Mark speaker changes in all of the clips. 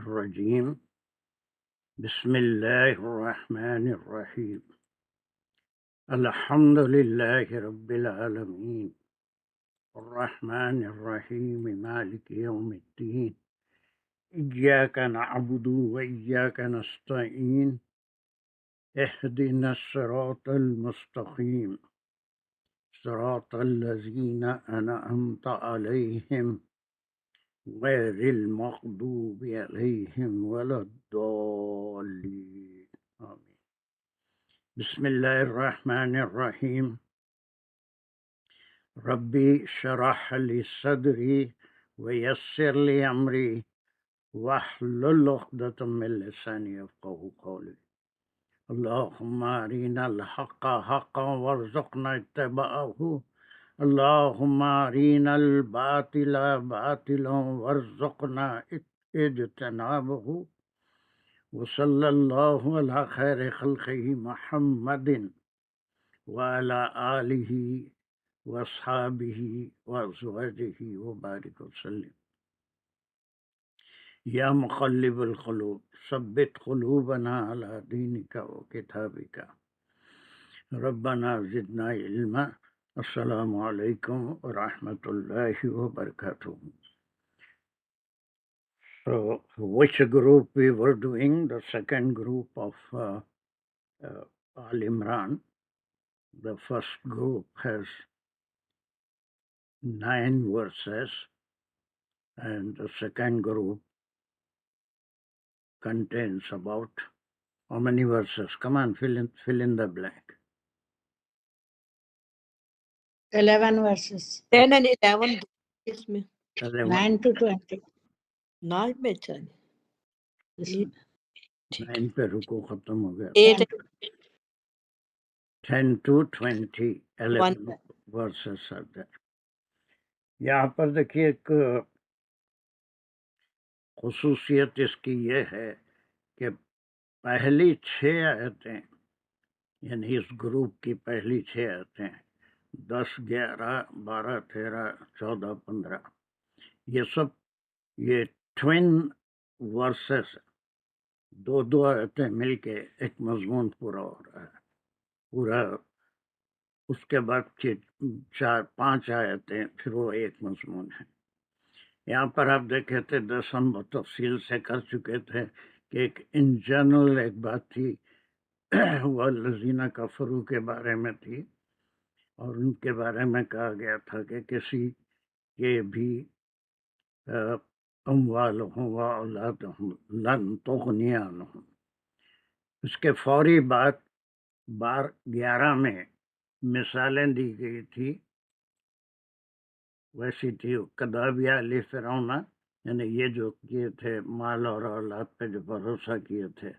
Speaker 1: الرجیم بسم اللہ الرحمن الرحیم الحمد للہ رب العالمین الرحمن الرحیم مالک یوم الدین ایاک نعبد و ایاک نستعین اہدنا الصراط المستقیم صراط الذین انعمت علیہم غیر المغضوب علیہم ولا الضالین آمین۔ بسم اللہ الرحمن الرحیم ربی شرح لی صدری ویسر لی امری واحلل عقدۃ من لسانی یفقہوا قولی اللہم ارنا الحق حقا وارزقنا اتباعہ اللہم ارنا الباطل باطلا وارزقنا اجتنابہ وصلی اللہ علی خیر خلقہ محمد وعلی آلہ واصحابہ وازواجہ وبارک وسلم۔ یا مقلب القلوب ثبت قلوبنا علی دینک وکتابک ربنا زدنا علما۔ السلام علیکم ورحمۃ اللہ وبرکاتہ۔ So, which group we were doing? The second group of Al Imran. The first group has 9 verses, and the second group contains about how many verses? Come on, fill in the blank.
Speaker 2: 11 verses.
Speaker 3: 10 and 11 اس میں
Speaker 2: 9 to 20.
Speaker 3: 9 میں چل
Speaker 2: This one.
Speaker 1: 9 پہ رکو ختم ہو گیا۔
Speaker 3: 8
Speaker 1: 10 to 20, 11 verses are there. یہاں پر دیکھیے ایک خصوصیت اس کی یہ ہے کہ پہلی 6 آیتیں، یعنی اس گروپ کی پہلی 6 آیتیں 10، 11، 12، 13، 14، 15، یہ سب یہ ٹوین ورسز، 2 آیتیں مل کے ایک مضمون پورا ہو رہا ہے پورا۔ اس کے بعد 4-5 آیتیں پھر وہ ایک مضمون ہے۔ یہاں پر آپ دیکھے تھے 10 ہم تفصیل سے کر چکے تھے کہ ایک ان جنرل ایک بات تھی والذین کفروا کے بارے میں تھی، اور ان کے بارے میں کہا گیا تھا کہ کسی کے بھی اموالہم و اولادہم لن تغنی عنہم۔ اس کے فوری بعد 11 میں مثالیں دی گئی تھی، ویسی تھی کذاب آل فرعون، یعنی یہ جو کیے تھے مال اور اولاد پہ جو بھروسہ کیے تھے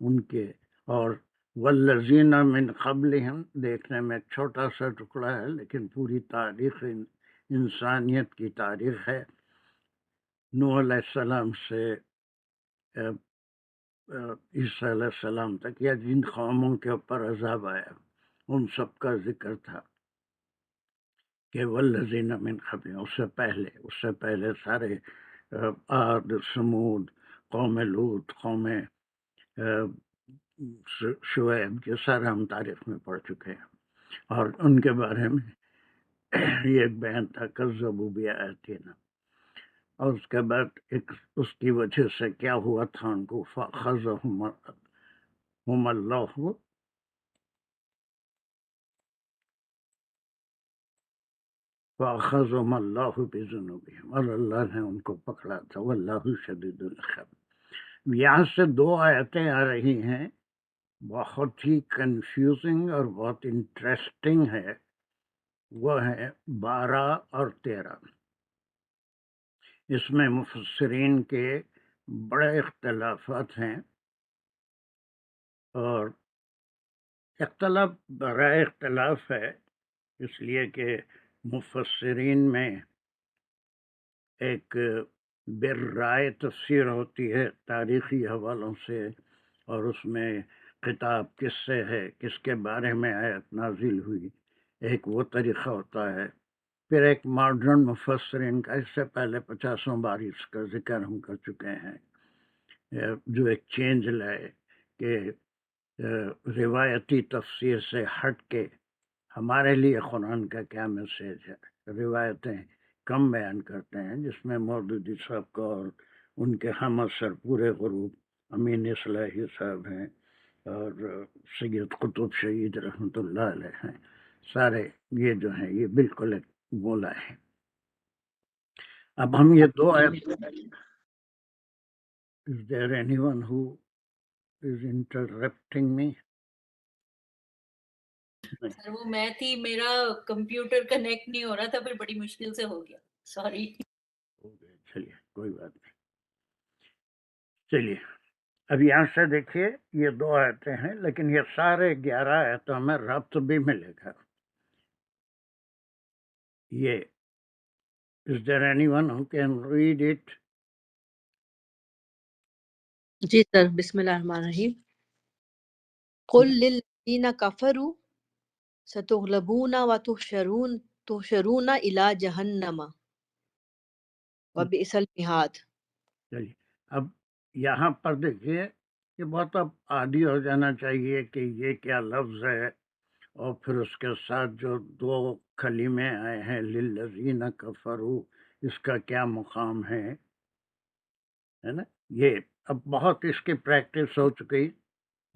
Speaker 1: ان کے، اور والذین من قبلہم دیکھنے میں ایک چھوٹا سا ٹکڑا ہے لیکن پوری تاریخ انسانیت کی تاریخ ہے، نوح علیہ السلام سے عیسیٰ علیہ السلام تک، یا جن قوموں کے اوپر عذاب آیا ان سب کا ذکر تھا کہ والذین من قبل، اس سے پہلے سارے عاد، سمود، قوم لوط، قوم شعیب، یہ سارے ہم تاریخ میں پڑھ چکے ہیں، اور ان کے بارے میں یہ ایک بیان تھا کذبوا بآیاتنا، اور اس کے بعد اس کی وجہ سے کیا ہوا تھا ان کو، فأخذہم اللہ فأخذہم اللہ بذنوبہم، اور اللہ نے ان کو پکڑا تھا، واللہ شدید العقاب۔ یہاں سے 2 آیتیں آ رہی ہیں، بہت ہی کنفیوزنگ اور بہت انٹرسٹنگ ہے، وہ ہے 12 اور 13۔ اس میں مفسرین کے بڑے اختلافات ہیں، اور اختلاف برائے اختلاف ہے، اس لیے کہ مفسرین میں ایک بالرائے تفسیر ہوتی ہے تاریخی حوالوں سے، اور اس میں خطاب کس سے ہے، کس کے بارے میں آیت نازل ہوئی، ایک وہ طریقہ ہوتا ہے۔ پھر ایک ماڈرن مفسرین کا، اس سے پہلے 50 بار اس کا ذکر ہم کر چکے ہیں، جو ایک چینج لائے کہ روایتی تفسیر سے ہٹ کے ہمارے لیے قرآن کا کیا میسیج ہے. روایتیں کم بیان کرتے ہیں جس میں مودودی صاحب کا اور ان کے ہم اثر پورے غروب امین اصلاحی صاحب ہیں اور سید قطب شہید رحمۃ اللہ علیہ ہیں. سارے یہ جو ہیں یہ بالکل ایک بولا ہے. اب ہم یہ دو Is there anyone who is interrupting me?
Speaker 4: سر وہ میں تھی، میرا کمپیوٹر کنیکٹ نہیں ہو رہا تھا، پھر بڑی مشکل سے ہو گیا. سوری.
Speaker 1: چلیے کوئی بات نہیں. چلیے اب یہاں سے دیکھیے یہ دو آیتیں ہیں لیکن یہ سارے 11 آیتوں میں ربط بھی ملے گا. یہ Is there anyone who can read it?
Speaker 3: جی سر. بسم اللہ الرحمن الرحیم. قل للذین کفروا ستغلبون وتحشرون الی جہنم وبئس المہاد.
Speaker 1: چلیے اب یہاں پر دیکھیے یہ بہت اب عادی ہو جانا چاہیے کہ یہ کیا لفظ ہے اور پھر اس کے ساتھ جو دو کلمے آئے ہیں للذین کفروا اس کا کیا مقام ہے نا. یہ اب بہت اس کی پریکٹس ہو چکی.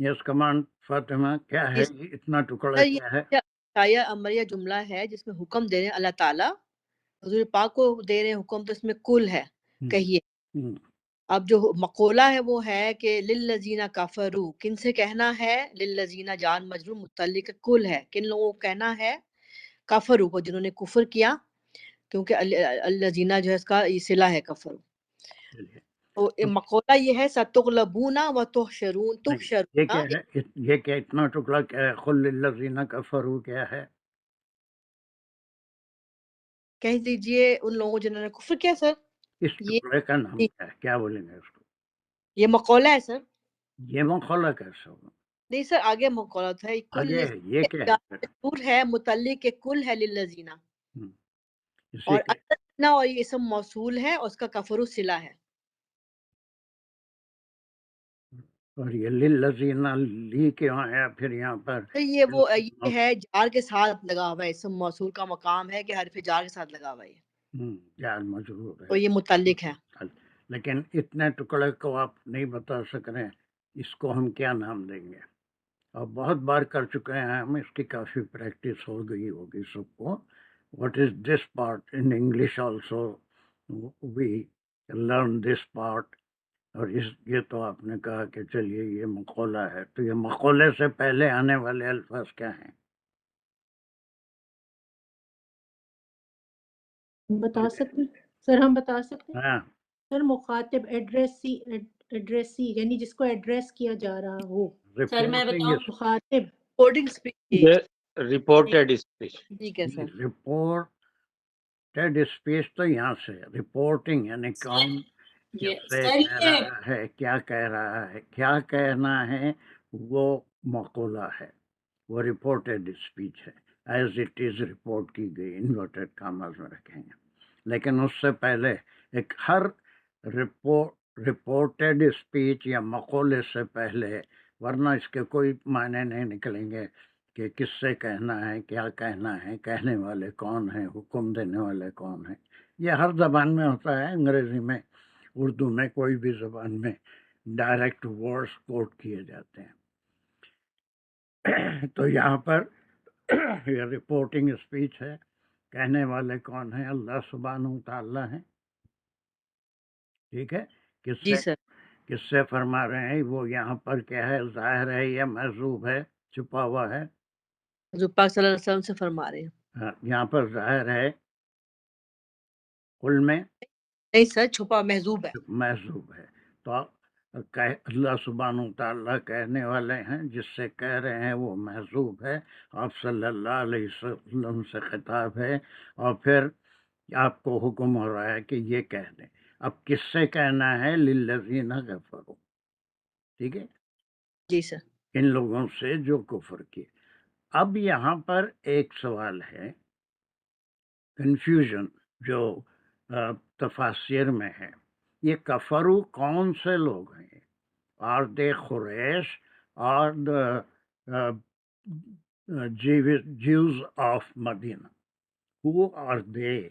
Speaker 1: یس کمانڈ فاطمہ کیا ہے یہ اتنا ٹکڑا
Speaker 3: سر
Speaker 1: کیا ہے؟
Speaker 3: یہ آیا امریہ جملہ ہے جس میں حکم دے رہے ہیں اللہ تعالیٰ حضور پاک کو دے رہے ہیں حکم، تو اس میں کل ہے کہیے. اب جو مقولہ ہے وہ ہے کہ للذین کفروا، کن سے کہنا ہے؟ للذین جان مجرور متعلق کل ہے، کن لوگوں کو کہنا ہے؟ کفروا کو، جنہوں نے کفر کیا، کیونکہ الذین جو ہے اس کا یہ صلہ ہے کفر. تو مقولہ یہ ہے ستغلبون وتحشرون.
Speaker 1: یہ
Speaker 3: تحشرون
Speaker 1: کیا ہے؟ یہ کیا اتنا ٹکڑا کیا ہے؟ قل للذین کفروا کیا ہے؟
Speaker 3: کہہ دیجئے ان لوگوں جنہوں نے کفر کیا. سر
Speaker 1: اس ٹکڑے کا نام کیا ہے؟ کیا بولیں گے اس کو؟
Speaker 3: یہ مقولہ ہے سر.
Speaker 1: یہ مقولہ کیسا ہوگا؟
Speaker 3: نہیں سر آگے مقولہ تھا
Speaker 1: آگے یہ کیا ہے؟
Speaker 3: مجرور ہے متعلق کے کل ہے للذین،
Speaker 1: اسی
Speaker 3: اور
Speaker 1: کے
Speaker 3: الذین اور یہ اسم موصول ہے اور اس کا کفر صلہ ہے.
Speaker 1: اور یہ للذین لی کیوں آیا پھر یہاں پر؟
Speaker 3: تو یہ ہے جار کے ساتھ لگا ہوا ہے، اسم موصول کا مقام ہے کہ حرف جار کے ساتھ لگا ہوا ہے،
Speaker 1: جار مجرور ہے
Speaker 3: تو یہ متعلق ہے.
Speaker 1: لیکن اتنے ٹکڑے کو آپ نہیں بتا سک رہے ہیں، اس کو ہم کیا نام دیں گے؟ اور بہت بار کر چکے ہیں ہم، اس کی کافی پریکٹس ہو گئی ہوگی سب کو. What is this part in English also we learn this part. اور یہ تو آپ نے کہا کہ چلیے یہ مقولہ ہے، تو یہ مقولے سے پہلے آنے والے الفاظ کیا ہیں؟
Speaker 5: بتا سکتے ہیں سر، ہم بتا سکتے ہیں
Speaker 1: ہاں
Speaker 5: سر. مخاطب ایڈریسی یعنی جس کو ایڈریس کیا جا رہا ہو.
Speaker 4: سر میں بتاؤں؟
Speaker 5: مخاطب
Speaker 3: کوڈنگ اسپیچ.
Speaker 6: Reported speech.
Speaker 3: ٹھیک ہے سر.
Speaker 1: رپورٹڈ اسپیچ تو یہاں سے رپورٹنگ یعنی کون کس سے
Speaker 4: سر
Speaker 1: کہہ رہا ہے، کیا کہہ رہا ہے، کیا کہنا ہے، وہ مقولہ ہے، وہ رپورٹڈ اسپیچ ہے. ایز اٹ از رپورٹ کی گئی انورٹڈ کاماز میں رکھیں گے. لیکن اس سے پہلے ایک ہر رپورٹڈ اسپیچ یا مقولے سے پہلے، ورنہ اس کے کوئی معنی نہیں نکلیں گے کہ کس سے کہنا ہے، کیا کہنا ہے، کہنے والے کون ہیں، حکم دینے والے کون ہیں. یہ ہر زبان میں ہوتا ہے، انگریزی میں، اردو میں، کوئی بھی زبان میں ڈائریکٹ ورڈز کوٹ کیے جاتے ہیں. تو یہاں پر یہ رپورٹنگ اسپیچ ہے. کہنے والے کون ہیں؟ اللہ سبحانہ وتعالی ہیں. ٹھیک ہے.
Speaker 3: جی سر.
Speaker 1: کس سے فرما رہے ہیں؟ وہ یہاں پر کیا ہے؟ ظاہر ہے یا محذوب ہے، چھپا ہوا ہے؟
Speaker 3: حضور پاک صلی اللہ علیہ وسلم سے فرما رہے ہیں.
Speaker 1: یہاں پر ظاہر ہے، قل میں
Speaker 3: نہیں سر، چھپا محذوب ہے.
Speaker 1: محذوب ہے. تو اللہ سبحانہ وتعالیٰ کہنے والے ہیں، جس سے کہہ رہے ہیں وہ محذوب ہے. آپ صلی اللہ علیہ وسلم سے خطاب ہے اور پھر آپ کو حکم ہو رہا ہے کہ یہ کہہ دیں. اب کس سے کہنا ہے؟ للذین کفروا. ٹھیک ہے.
Speaker 3: جی سر.
Speaker 1: ان لوگوں سے جو کفر کیے. اب یہاں پر ایک سوال ہے، کنفیوژن جو تفاسیر میں ہے. یہ کفرو کون سے لوگ ہیں؟ Are they Quraysh or the Jews of Medina? Who are they?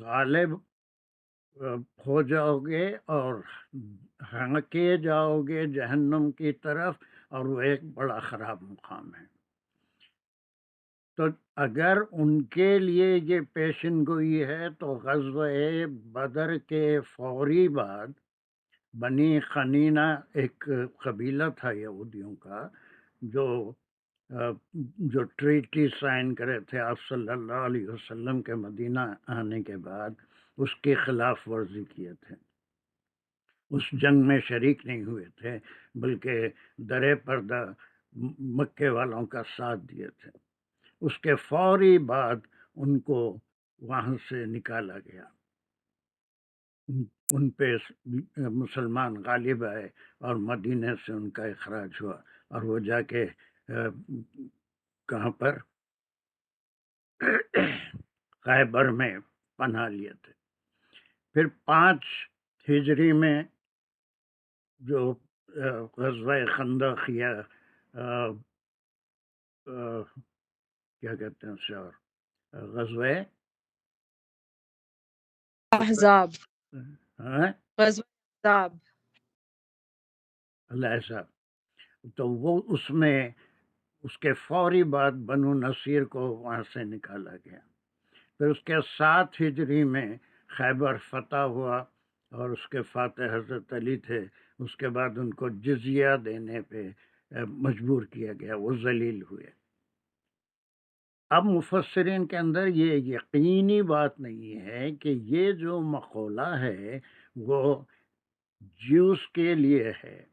Speaker 1: غالب ہو جاؤ گے اور ہانکے جاؤ گے جہنم کی طرف، اور وہ ایک بڑا خراب مقام ہے۔ تو اگر ان کے لیے یہ پیشن گوئی ہے تو غزوہ بدر کے فوری بعد بنی قنینہ ایک قبیلہ تھا یہودیوں کا، جو ٹریٹی سائن کرے تھے آپ صلی اللہ علیہ وسلم کے مدینہ آنے کے بعد، اس کی خلاف ورزی کیے تھے، اس جنگ میں شریک نہیں ہوئے تھے، بلکہ درے پردہ مکے والوں کا ساتھ دیے تھے۔ اس کے فوری بعد ان کو وہاں سے نکالا گیا، ان پہ مسلمان غالب آئے اور مدینے سے ان کا اخراج ہوا، اور وہ جا کے کہاں پر خیبر میں پناہ لیے تھے۔ پھر 5 ہجری میں جو غزوہ خندق یا کیا کہتے ہیں اسے، اور غزوہ
Speaker 3: احزاب، غزوہ احزاب،
Speaker 1: الاحزاب، تو وہ اس میں اس کے فوری بعد بنو نصیر کو وہاں سے نکالا گیا۔ پھر اس کے 7 ہجری میں خیبر فتح ہوا، اور اس کے فاتح حضرت علی تھے۔ اس کے بعد ان کو جزیہ دینے پہ مجبور کیا گیا، وہ ذلیل ہوئے۔ اب مفسرین کے اندر یہ یقینی بات نہیں ہے کہ یہ جو مقولہ ہے وہ جیوس کے لیے ہے۔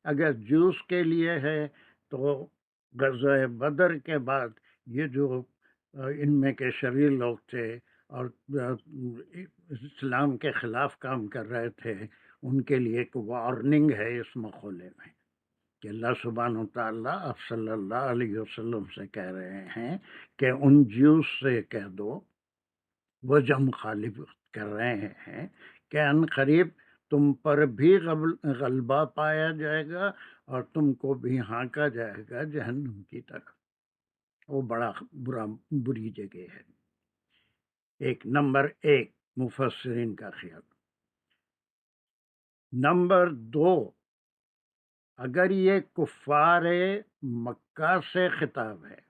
Speaker 1: اگر جیوس کے لیے ہے تو غزوہ بدر کے بعد یہ جو ان میں کے شریر لوگ تھے اور اسلام کے خلاف کام کر رہے تھے، ان کے لیے ایک وارننگ ہے اس مقولے میں، کہ اللہ سبحانہ وتعالیٰ آپ صلی اللہ علیہ وسلم سے کہہ رہے ہیں کہ ان جیوس سے کہہ دو، وہ جو مخالف کر رہے ہیں، کہ ان قریب تم پر بھی غلبہ پایا جائے گا اور تم کو بھی ہانکا جائے گا جہنم کی طرف۔ وہ بڑا بری جگہ ہے۔ نمبر 1 مفسرین کا خیال۔ نمبر 2، اگر یہ کفار مکہ سے خطاب ہے،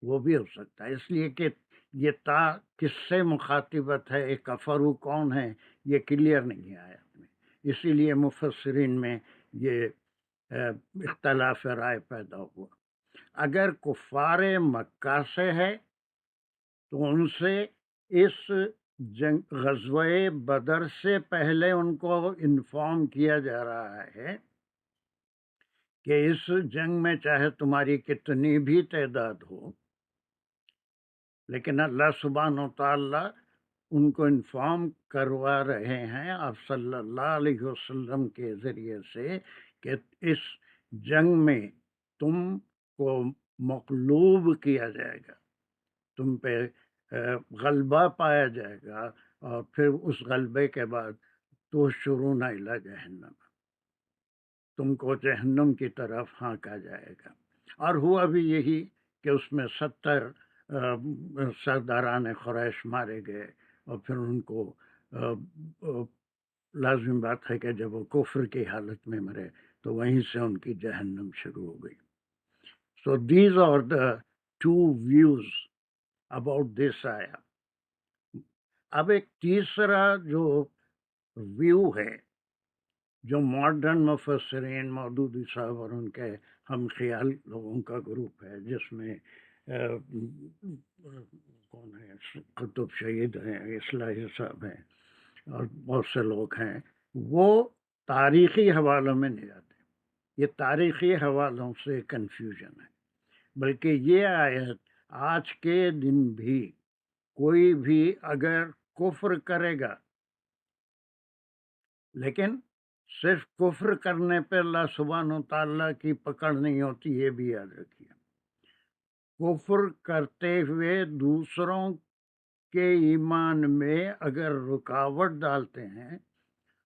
Speaker 1: وہ بھی ہو سکتا ہے، اس لیے کہ یہ تا کس سے مخاطبت ہے، ایک کفرو کون ہے، یہ کلیئر نہیں آیا میں، اسی لیے مفسرین میں یہ اختلاف رائے پیدا ہوا۔ اگر کفار مکہ سے ہے تو ان سے اس غزوہ بدر سے پہلے ان کو انفارم کیا جا رہا ہے کہ اس جنگ میں چاہے تمہاری کتنی بھی تعداد ہو، لیکن اللہ سبحانہ وتعالیٰ ان کو انفارم کروا رہے ہیں آپ صلی اللہ علیہ وسلم کے ذریعے سے کہ اس جنگ میں تم کو مغلوب کیا جائے گا، تم پہ غلبہ پایا جائے گا، اور پھر اس غلبے کے بعد تو شرون الی جہنم، تم کو جہنم کی طرف ہانکا جائے گا۔ اور ہوا بھی یہی کہ اس میں 70 سرداران قریش مارے گئے، اور پھر ان کو لازم بات ہے کہ جب وہ کفر کی حالت میں مرے تو وہیں سے ان کی جہنم شروع ہو گئی۔ So these are the two views about this آیا۔ اب ایک تیسرا جو ویو ہے، جو ماڈرن مفسرین مودودی صاحب اور ان کے ہم خیال لوگوں کا گروپ ہے، جس میں کون ہے، قطب شہید ہیں، اصلاحی صاحب ہیں، اور بہت سے لوگ ہیں، وہ تاریخی حوالوں میں نہیں جاتے۔ یہ تاریخی حوالوں سے کنفیوژن ہے، بلکہ یہ آیت آج کے دن بھی کوئی بھی اگر کفر کرے گا، لیکن صرف کفر کرنے پہ اللہ سبحانہ وتعالیٰ کی پکڑ نہیں ہوتی، یہ بھی یاد رکھیے۔ کفر کرتے ہوئے دوسروں کے ایمان میں اگر رکاوٹ ڈالتے ہیں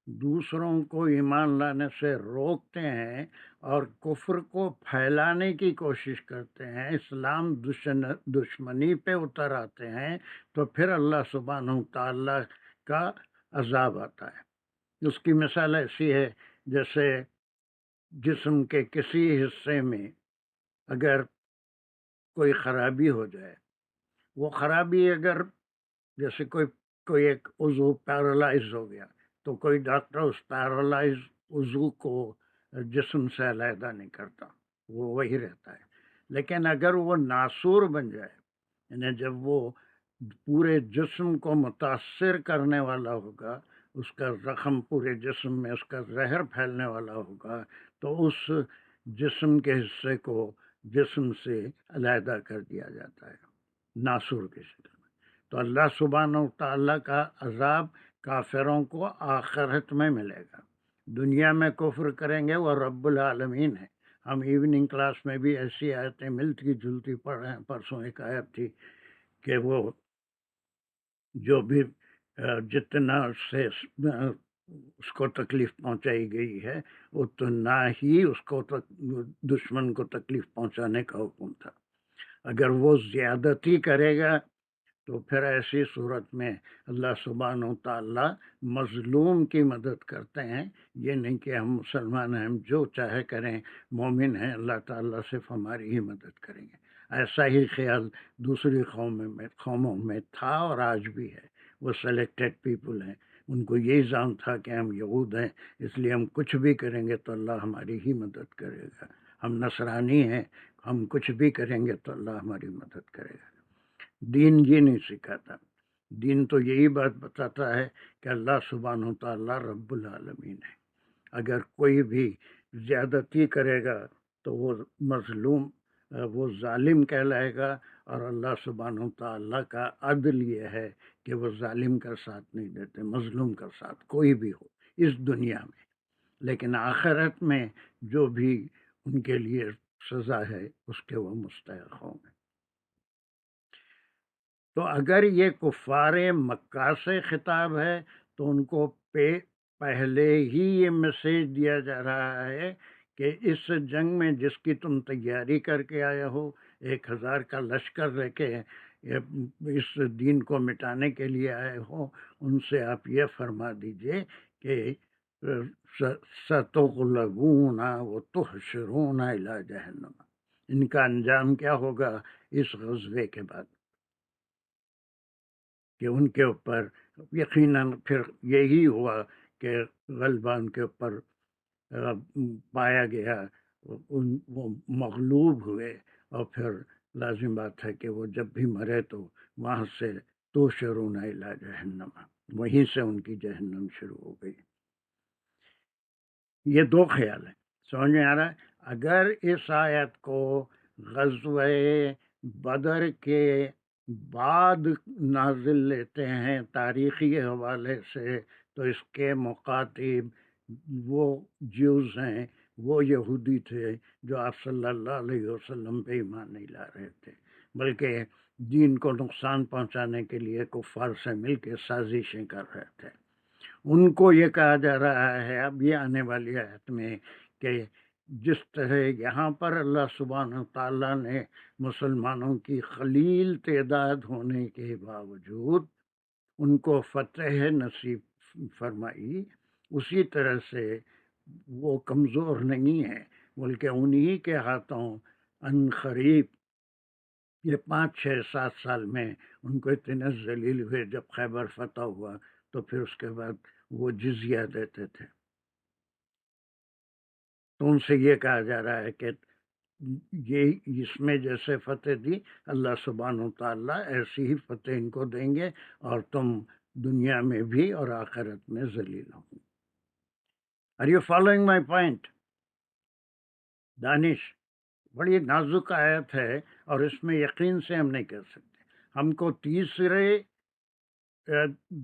Speaker 1: دوسروں کو ایمان لانے سے روکتے ہیں اور کفر کو پھیلانے کی کوشش کرتے ہیں، اسلام دشمنی پہ اتر آتے ہیں، تو پھر اللہ سبحانہ تعالیٰ کا عذاب آتا ہے۔ اس کی مثال ایسی ہے جیسے جسم کے کسی حصے میں اگر کوئی خرابی ہو جائے، وہ خرابی اگر جیسے کوئی ایک عضو پیرالائز ہو گیا تو کوئی ڈاکٹر اس پیرالائز عضو کو جسم سے علیحدہ نہیں کرتا، وہ وہی رہتا ہے۔ لیکن اگر وہ ناسور بن جائے، یعنی جب وہ پورے جسم کو متاثر کرنے والا ہوگا، اس کا زخم پورے جسم میں اس کا زہر پھیلنے والا ہوگا، تو اس جسم کے حصے کو جسم سے علیحدہ کر دیا جاتا ہے ناسور کے شکل میں۔ تو اللہ سبحانہ تعالیٰ کا عذاب کافروں کو آخرت میں ملے گا۔ دنیا میں کفر کریں گے، وہ رب العالمین ہے۔ ہم ایوننگ کلاس میں بھی ایسی آیتیں ملتی جلتی پڑھ رہے ہیں۔ پرسوں ایک آیت تھی کہ وہ جو بھی جتنا سے اس کو تکلیف پہنچائی گئی ہے، اتنا ہی اس کو دشمن کو تکلیف پہنچانے کا حکم تھا۔ اگر وہ زیادتی کرے گا تو پھر ایسی صورت میں اللہ سبحانہ و تعالیٰ مظلوم کی مدد کرتے ہیں۔ یہ نہیں کہ ہم مسلمان ہیں، ہم جو چاہے کریں، مومن ہیں، اللہ تعالیٰ صرف ہماری ہی مدد کریں گے۔ ایسا ہی خیال دوسری قوموں میں تھا اور آج بھی ہے۔ وہ سلیکٹڈ پیپل ہیں، ان کو یہی ظان تھا کہ ہم یہود ہیں، اس لیے ہم کچھ بھی کریں گے تو اللہ ہماری ہی مدد کرے گا۔ ہم نصرانی ہیں، ہم کچھ بھی کریں گے تو اللہ ہماری مدد کرے گا۔ دین یہ نہیں سکھاتا۔ دین تو یہی بات بتاتا ہے کہ اللہ سبحانہ تعالیٰ رب العالمین ہے۔ اگر کوئی بھی زیادتی کرے گا تو وہ مظلوم، وہ ظالم کہلائے گا، اور اللہ سبحانہ تعالیٰ کا عدل یہ ہے کہ وہ ظالم کا ساتھ نہیں دیتے، مظلوم کا ساتھ، کوئی بھی ہو اس دنیا میں۔ لیکن آخرت میں جو بھی ان کے لیے سزا ہے اس کے وہ مستحق ہوں گے۔ تو اگر یہ کفار مکہ سے خطاب ہے تو ان کو پہلے ہی یہ میسیج دیا جا رہا ہے کہ اس جنگ میں جس کی تم تیاری کر کے آئے ہو، 1000 کا لشکر لے کے اس دین کو مٹانے کے لیے آئے ہو، ان سے آپ یہ فرما دیجئے کہ سَتُغْلَبُونَ وَتُحْشَرُونَ إِلَى جَهَنَّمَ۔ ان کا انجام کیا ہوگا اس غزوے کے بعد، کہ ان کے اوپر یقیناً پھر یہی ہوا کہ غلبہ ان کے اوپر پایا گیا، وہ مغلوب ہوئے، اور پھر لازم بات ہے کہ وہ جب بھی مرے تو وہاں سے تُحْشَرُونَ إِلَى جَهَنَّمَ، وہیں سے ان کی جہنم شروع ہو گئی۔ یہ دو خیال ہیں، سمجھ میں آ رہا ہے؟ اگر اس آیت کو غزوہ بدر کے بعد نازل لیتے ہیں تاریخی حوالے سے، تو اس کے مخاطب وہ جیوز ہیں، وہ یہودی تھے جو آپ صلی اللہ علیہ وسلم پہ ایمان نہیں لا رہے تھے، بلکہ دین کو نقصان پہنچانے کے لیے کفار سے مل کے سازشیں کر رہے تھے۔ ان کو یہ کہا جا رہا ہے اب یہ آنے والی آیت میں کہ جس طرح یہاں پر اللہ سبحانہ تعالیٰ نے مسلمانوں کی قلیل تعداد ہونے کے باوجود ان کو فتح نصیب فرمائی، اسی طرح سے وہ کمزور نہیں ہے، بلکہ انہی کے ہاتھوں ان قریب یہ 5 6 7 سال میں ان کو اتنے ذلیل ہوئے۔ جب خیبر فتح ہوا تو پھر اس کے بعد وہ جزیہ دیتے تھے، تو ان سے یہ کہا جا رہا ہے کہ یہ اس میں جیسے فتح دی اللہ سبحانہ تعالیٰ ایسی ہی فتح ان کو دیں گے، اور تم دنیا میں بھی اور آخرت میں ذلیل ہوں گے۔ Are you following my point؟ دانش، بڑی نازک آیت ہے اور اس میں یقین سے ہم نہیں کہہ سکتے۔ ہم کو تیسرے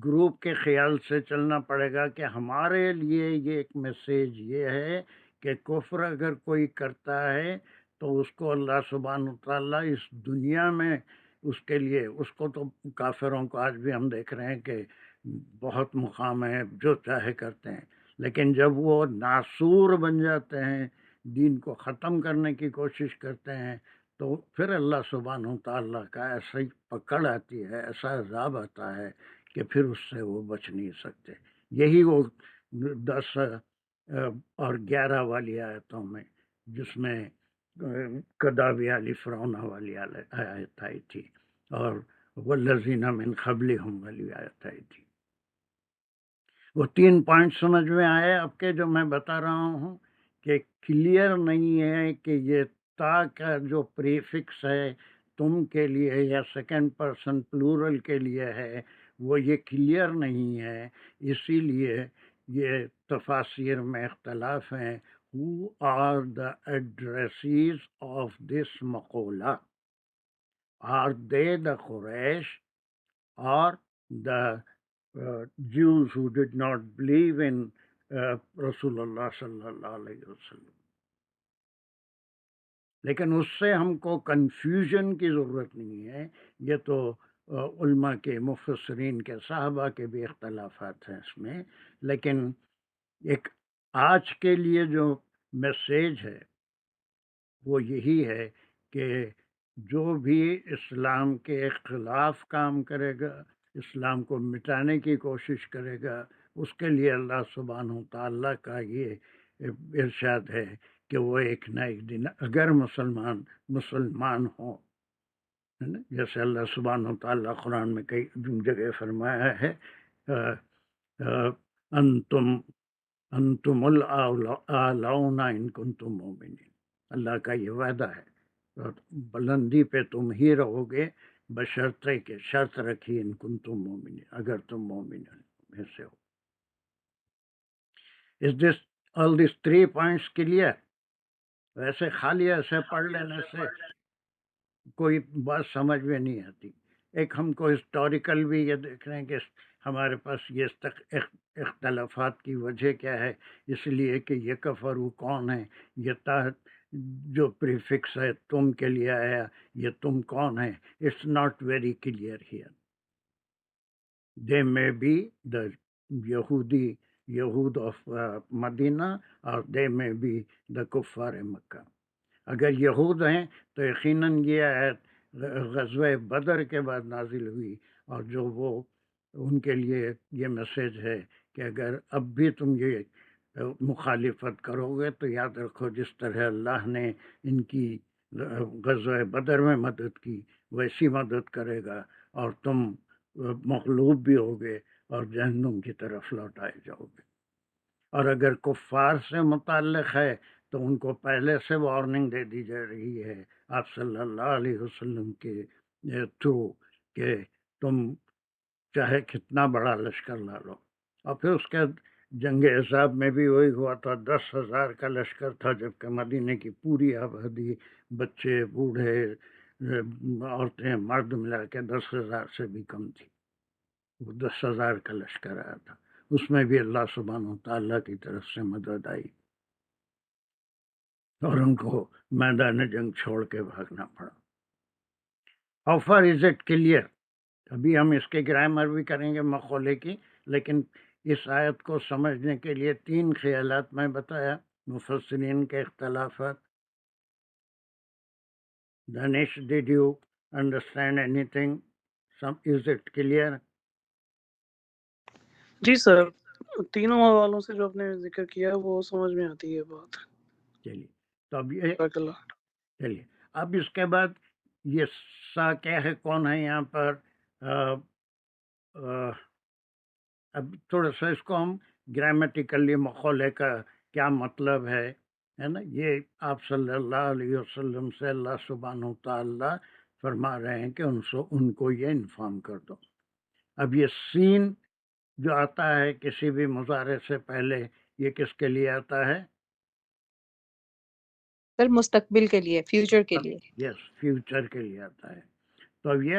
Speaker 1: گروپ کے خیال سے چلنا پڑے گا کہ ہمارے لیے یہ ایک میسیج یہ ہے کہ کفر اگر کوئی کرتا ہے تو اس کو اللہ سبحانہ تعالیٰ اس دنیا میں اس کے لیے، اس کو تو کافروں کو آج بھی ہم دیکھ رہے ہیں کہ بہت مقام ہے، جو چاہے کرتے ہیں، لیکن جب وہ ناسور بن جاتے ہیں، دین کو ختم کرنے کی کوشش کرتے ہیں، تو پھر اللہ سبحانہ و تعالیٰ کا ایسی پکڑ آتی ہے، ایسا عذاب آتا ہے کہ پھر اس سے وہ بچ نہیں سکتے۔ یہی وہ 10 اور 11 والی آیتوں میں، جس میں کدابی علی فرعون والی آیت آئی تھی، اور والذین من قبلہم والی آیت آئی تھی۔ وہ 3 پوائنٹ سمجھ میں آئے آپ کے جو میں بتا رہا ہوں، کہ کلیئر نہیں ہے کہ یہ تا کا جو پریفکس ہے تم کے لیے یا سیکنڈ پرسن پلورل کے لیے ہے، وہ یہ کلیئر نہیں ہے، اسی لیے یہ تفاسیر میں اختلاف ہیں۔ Who are the addressees of this مقولہ؟ Are they the Quraysh or the Jews who did not believe in رسول اللہ صلی اللہ علیہ وسلم؟ لیکن اس سے ہم کو کنفیوژن کی ضرورت نہیں ہے، یہ تو علماء کے، مفسرین کے، صحابہ کے بھی اختلافات ہیں اس میں، لیکن ایک آج کے لیے جو میسیج ہے وہ یہی ہے کہ جو بھی اسلام کے خلاف کام کرے گا، اسلام کو مٹانے کی کوشش کرے گا، اس کے لیے اللہ سبحانہ و تعالیٰ کا یہ ارشاد ہے کہ وہ ایک نہ ایک دن اگر مسلمان ہوں، جیسے اللہ سبحانہ و تعالیٰ قرآن میں کئی جگہ فرمایا ہے، انتم الاعلون ان کنتم مومنین، اللہ کا یہ وعدہ ہے، اور بلندی پہ تم ہی رہو گے، بشرطے کہ شرط رکھی ان کنتم مومنین، اگر تم مومن میں سے ہو۔ Is this all these 3 points clear؟ ویسے خالی ایسے پڑھ لینے سے کوئی بات سمجھ میں نہیں آتی۔ ایک ہم کو ہسٹوریکل بھی یہ دیکھ رہے ہیں کہ ہمارے پاس یہ اختلافات کی وجہ کیا ہے، اس لیے کہ یہ کفرو کون ہے، یہ جو پریفکس ہے تم کے لیے آیا، یہ تم کون ہے، it's not very clear here. They may be the یہود آف مدینہ اور دے مے بی دا کفار مکہ۔ اگر یہود ہیں تو یقیناً یہ آیت غزوہ بدر کے بعد نازل ہوئی، اور جو وہ ان کے لیے یہ میسیج ہے کہ اگر اب بھی تم یہ مخالفت کرو گے تو یاد رکھو جس طرح اللہ نے ان کی غزوہ بدر میں مدد کی، ویسی مدد کرے گا، اور تم مغلوب بھی ہوگے اور جہنم کی طرف لوٹائے جاؤ گے۔ اور اگر کفار سے متعلق ہے تو ان کو پہلے سے وارننگ دے دی جا رہی ہے آپ صلی اللہ علیہ وسلم کے تھرو کہ تم چاہے کتنا بڑا لشکر لا لو۔ اور پھر اس کے جنگ احزاب میں بھی وہی ہوا تھا، 10,000 کا لشکر تھا، جبکہ مدینے کی پوری آبادی، بچے، بوڑھے، عورتیں، مرد ملا کے 10,000 سے بھی کم تھی۔ وہ 10,000 کا لشکر آیا تھا، اس میں بھی اللہ سبحانہ و تعالیٰ کی طرف سے مدد آئی، اور ان کو میدان جنگ چھوڑ کے بھاگنا پڑا۔ How far is it clear؟ ابھی ہم اس کے گرامر بھی کریں گے مقولے کی، لیکن اس آیت کو سمجھنے کے لیے 3 خیالات میں بتایا، مفسرین کے اختلافات۔ دانش، did you understand anything؟ Is it clear؟
Speaker 7: جی سر، تینوں حوالوں سے جو آپ نے ذکر کیا وہ سمجھ میں آتی ہے بات۔
Speaker 1: چلیے تو اب یہ
Speaker 7: جزاک اللہ۔
Speaker 1: چلیے اب اس کے بعد یہ سا کیا ہے، کون ہے یہاں پر؟ اب تھوڑا سا اس کو ہم گرامیٹیکلی مقولے کا کیا مطلب ہے نا، یہ آپ صلی اللہ علیہ وسلم سے اللہ سبحانہ و تعالیٰ فرما رہے ہیں کہ ان کو یہ انفارم کر دو۔ اب یہ سین جو آتا ہے کسی بھی مضارع سے پہلے، یہ کس کے لیے آتا ہے؟
Speaker 8: سر مستقبل کے لیے، فیوچر کے لیے۔
Speaker 1: یس، فیوچر کے لیے آتا ہے۔ تو اب یہ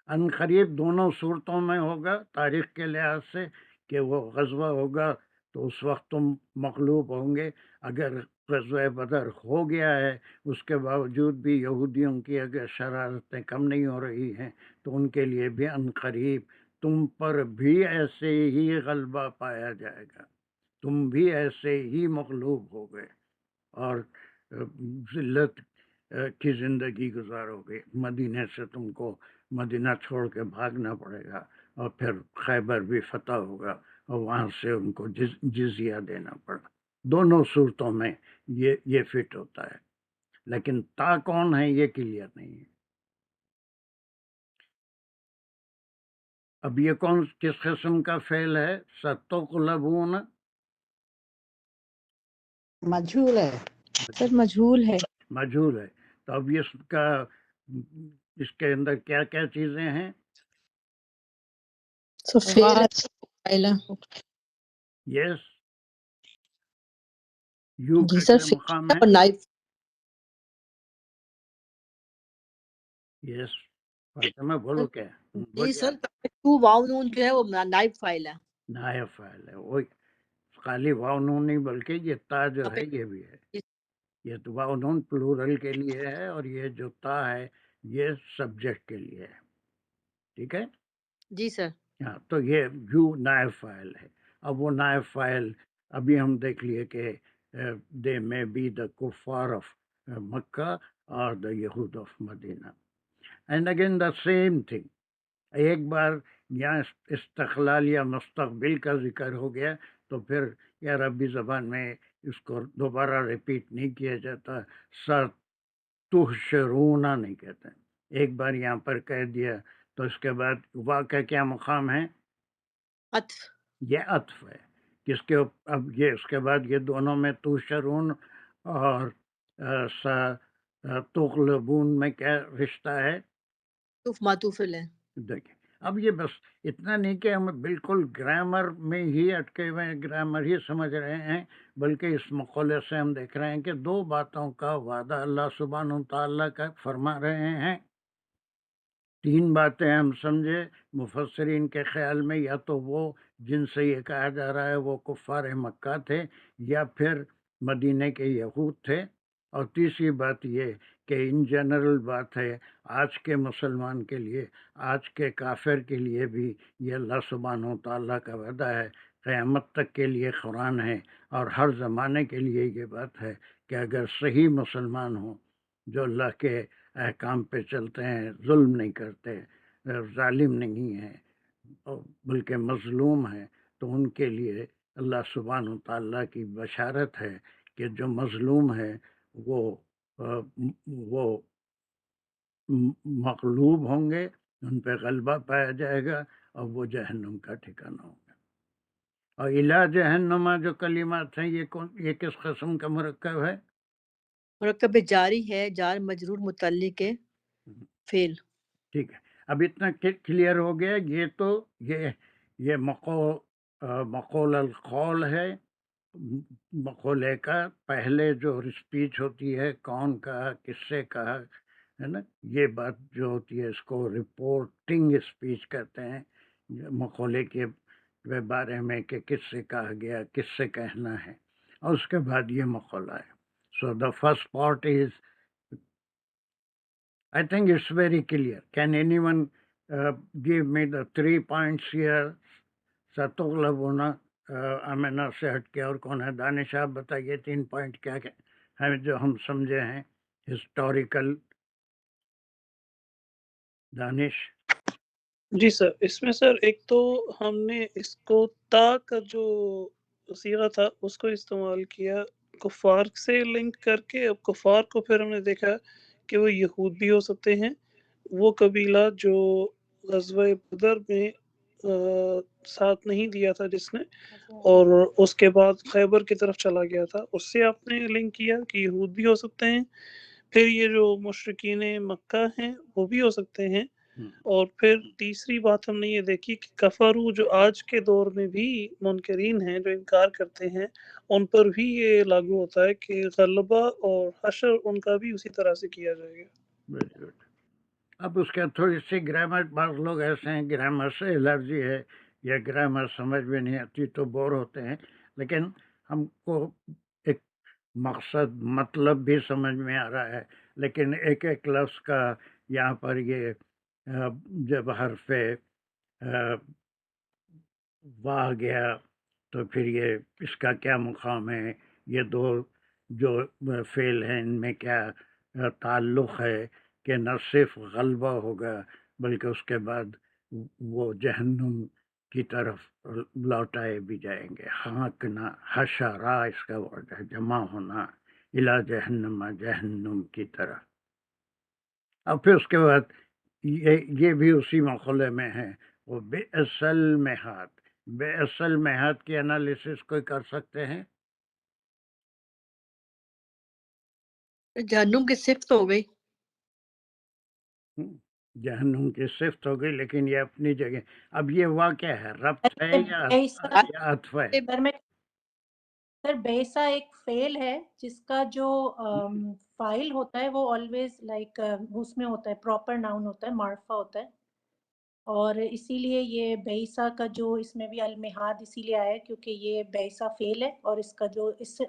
Speaker 1: ان قریب دونوں صورتوں میں ہوگا تاریخ کے لحاظ سے، کہ وہ غزوہ ہوگا تو اس وقت تم مغلوب ہوں گے۔ اگر غزوہ بدر ہو گیا ہے، اس کے باوجود بھی یہودیوں کی اگر شرارتیں کم نہیں ہو رہی ہیں تو ان کے لیے بھی ان قریب تم پر بھی ایسے ہی غلبہ پایا جائے گا، تم بھی ایسے ہی مغلوب ہو گئے اور ذلت کی زندگی گزارو گے۔ مدینے سے تم کو مدینہ چھوڑ کے بھاگنا پڑے گا، اور پھر خیبر بھی فتح ہوگا اور وہاں سے ان کو جزیہ دینا پڑا۔ دونوں صورتوں میں یہ فٹ ہوتا ہے، لیکن تا کون ہے یہ کلیئر نہیں ہے۔ اب یہ کس قسم کا فعل ہے؟ ستغلبون،
Speaker 2: مجھول ہے۔
Speaker 8: سر مجہول ہے۔
Speaker 1: مجہول ہے۔ تو اب اس کے اندر کیا کیا چیزیں ہیں؟
Speaker 2: فعل فعلا
Speaker 1: یس، یو
Speaker 3: جی
Speaker 1: کا
Speaker 3: سر،
Speaker 1: کیا
Speaker 3: فعل
Speaker 1: مقام ہے؟
Speaker 3: اور نائب
Speaker 1: یس فاطمہ بولو کیا؟
Speaker 3: جی سر، تو واو نون جو ہے وہ نائب فائل ہے۔
Speaker 1: نائب فاعل ہے، وہی خالی واو نون نہیں بلکہ یہ تا جو ہے یہ بھی ہے۔ یہ تو واو نون پلورل کے لیے ہے، اور یہ جو تا ہے یہ سبجیکٹ کے لیے ہے، ٹھیک ہے؟
Speaker 3: جی سر۔
Speaker 1: ہاں، تو یہ یو نائب فاعل ہے۔ اب وہ نائب فاعل ابھی ہم دیکھ لیے کہ دے میں بی دا کفار آف مکہ اور دا یہود of Medina, and again the same thing. ایک بار یہاں استقلال یا مستقبل کا ذکر ہو گیا تو پھر یا عربی زبان میں اس کو دوبارہ ریپیٹ نہیں کیا جاتا، ستحشرون نہیں کہتے۔ ایک بار یہاں پر کہہ دیا تو اس کے بعد وا کا کیا مقام ہے؟
Speaker 3: عطف۔
Speaker 1: یہ عطف ہے، کس کے اب یہ اس کے بعد یہ دونوں میں تحشرون اور ستغلبون میں کیا رشتہ ہے؟
Speaker 3: معطوف ہے۔
Speaker 1: دیکھیں اب یہ بس اتنا نہیں کہ ہم بالکل گرامر میں ہی اٹکے ہوئے ہیں، گرامر ہی سمجھ رہے ہیں، بلکہ اس مقولے سے ہم دیکھ رہے ہیں کہ دو باتوں کا وعدہ اللہ سبحانہ و تعالیٰ کا فرما رہے ہیں۔ تین باتیں ہم سمجھے مفسرین کے خیال میں، یا تو وہ جن سے یہ کہا جا رہا ہے وہ کفار مکہ تھے، یا پھر مدینے کے یہود تھے، اور تیسری بات یہ کہ ان جنرل بات ہے آج کے مسلمان کے لیے، آج کے کافر کے لیے بھی یہ اللہ سبحانہ و تعالیٰ کا وعدہ ہے، قیامت تک کے لیے قرآن ہے، اور ہر زمانے کے لیے یہ بات ہے کہ اگر صحیح مسلمان ہوں جو اللہ کے احکام پہ چلتے ہیں، ظلم نہیں کرتے، ظالم نہیں ہیں بلکہ مظلوم ہیں، تو ان کے لیے اللہ سبحانہ و تعالیٰ کی بشارت ہے کہ جو مظلوم ہے وہ مغلوب ہوں گے، ان پہ غلبہ پایا جائے گا، اور وہ جہنم کا ٹھکانہ ہوگا۔ اور الہ جہنما جو کلمات ہیں یہ کس قسم کا مرکب ہے؟
Speaker 3: مرکب جاری ہے، جار مجرور متعلق فعل۔
Speaker 1: ٹھیک ہے، اب اتنا کلیئر ہو گیا۔ یہ تو یہ مقول القول ہے، مقولے کا پہلے جو اسپیچ ہوتی ہے، کون کہا، کس سے کہا، ہے نا، یہ بات جو ہوتی ہے اس کو رپورٹنگ اسپیچ کہتے ہیں، مقولے کے بارے میں کہ کس سے کہا گیا، کس سے کہنا ہے، اور اس کے بعد یہ مقولہ ہے۔ So the first part is I think it's very clear. Can anyone give me the 3 points here? ستغلبون امنا سے ہٹ کے اور کون ہے؟ دانش آپ بتائیے 3 پوائنٹ کیا ہیں جو ہم سمجھے ہیں ہسٹوریکل۔ دانش؟
Speaker 7: جی سر، اس میں سر ایک تو ہم نے اس کو تا کا جو صیغہ تھا اس کو استعمال کیا کفار سے لنک کر کے۔ اب کفار کو پھر ہم نے دیکھا کہ وہ یہود بھی ہو سکتے ہیں، وہ قبیلہ جو غزوہ بدر میں ساتھ نہیں دیا تھا جس نے، اور اس کے بعد خیبر کی طرف چلا گیا تھا، اس سے آپ نے لنک کیا کہ یہود بھی ہو سکتے ہیں۔ پھر یہ جو مشرکین مکہ ہیں وہ بھی ہو سکتے ہیں، اور پھر تیسری بات ہم نے یہ دیکھی کہ کفرو جو آج کے دور میں بھی منکرین ہیں، جو انکار کرتے ہیں، ان پر بھی یہ لاگو ہوتا ہے کہ غلبہ اور حشر ان کا بھی اسی طرح سے کیا جائے گا۔
Speaker 1: Very good. اب اس کا تھوڑی سی گرامر، بعض لوگ ایسے ہیں گرامر سے الرجی ہے یا گرامر سمجھ میں نہیں آتی تو بور ہوتے ہیں، لیکن ہم کو ایک مقصد مطلب بھی سمجھ میں آ رہا ہے، لیکن ایک لفظ کا یہاں پر یہ جب حرف واہ گیا تو پھر یہ اس کا کیا مقام ہے، یہ دو جو فعل ہیں ان میں کیا تعلق ہے کہ نہ صرف غلبہ ہوگا بلکہ اس کے بعد وہ جہنم کی طرف لوٹائے بھی جائیں گے. ہانکنا، حشرا اس کا ورڈ ہے، جمع ہونا، الا جہنم، جہنم کی طرح. اور پھر اس کے بعد یہ بھی اسی مقولے میں ہے، وہ بے اصل مہاد. بے اصل مہاد کی انالیسس کوئی کر سکتے ہیں؟
Speaker 3: جہنم کی صفت ہو گئی.
Speaker 1: جہنم کی صفت ہو گئی، لیکن یہ اپنی جگہ. اب یہ واقع ہے، ربط ہے یا
Speaker 5: بیسا
Speaker 1: عطف ہے؟
Speaker 5: سر بیسا ایک فعل ہے جس کا جو فائل ہوتا ہے وہ آلویز لائک اس میں ہوتا ہے، پراپر ناؤن ہوتا ہے، معرفہ ہوتا ہے، اور اسی لیے یہ بیسا کا جو اس میں بھی المہاد اسی لیے آیا ہے کیونکہ یہ بیسا فعل ہے اور اس کا جو اس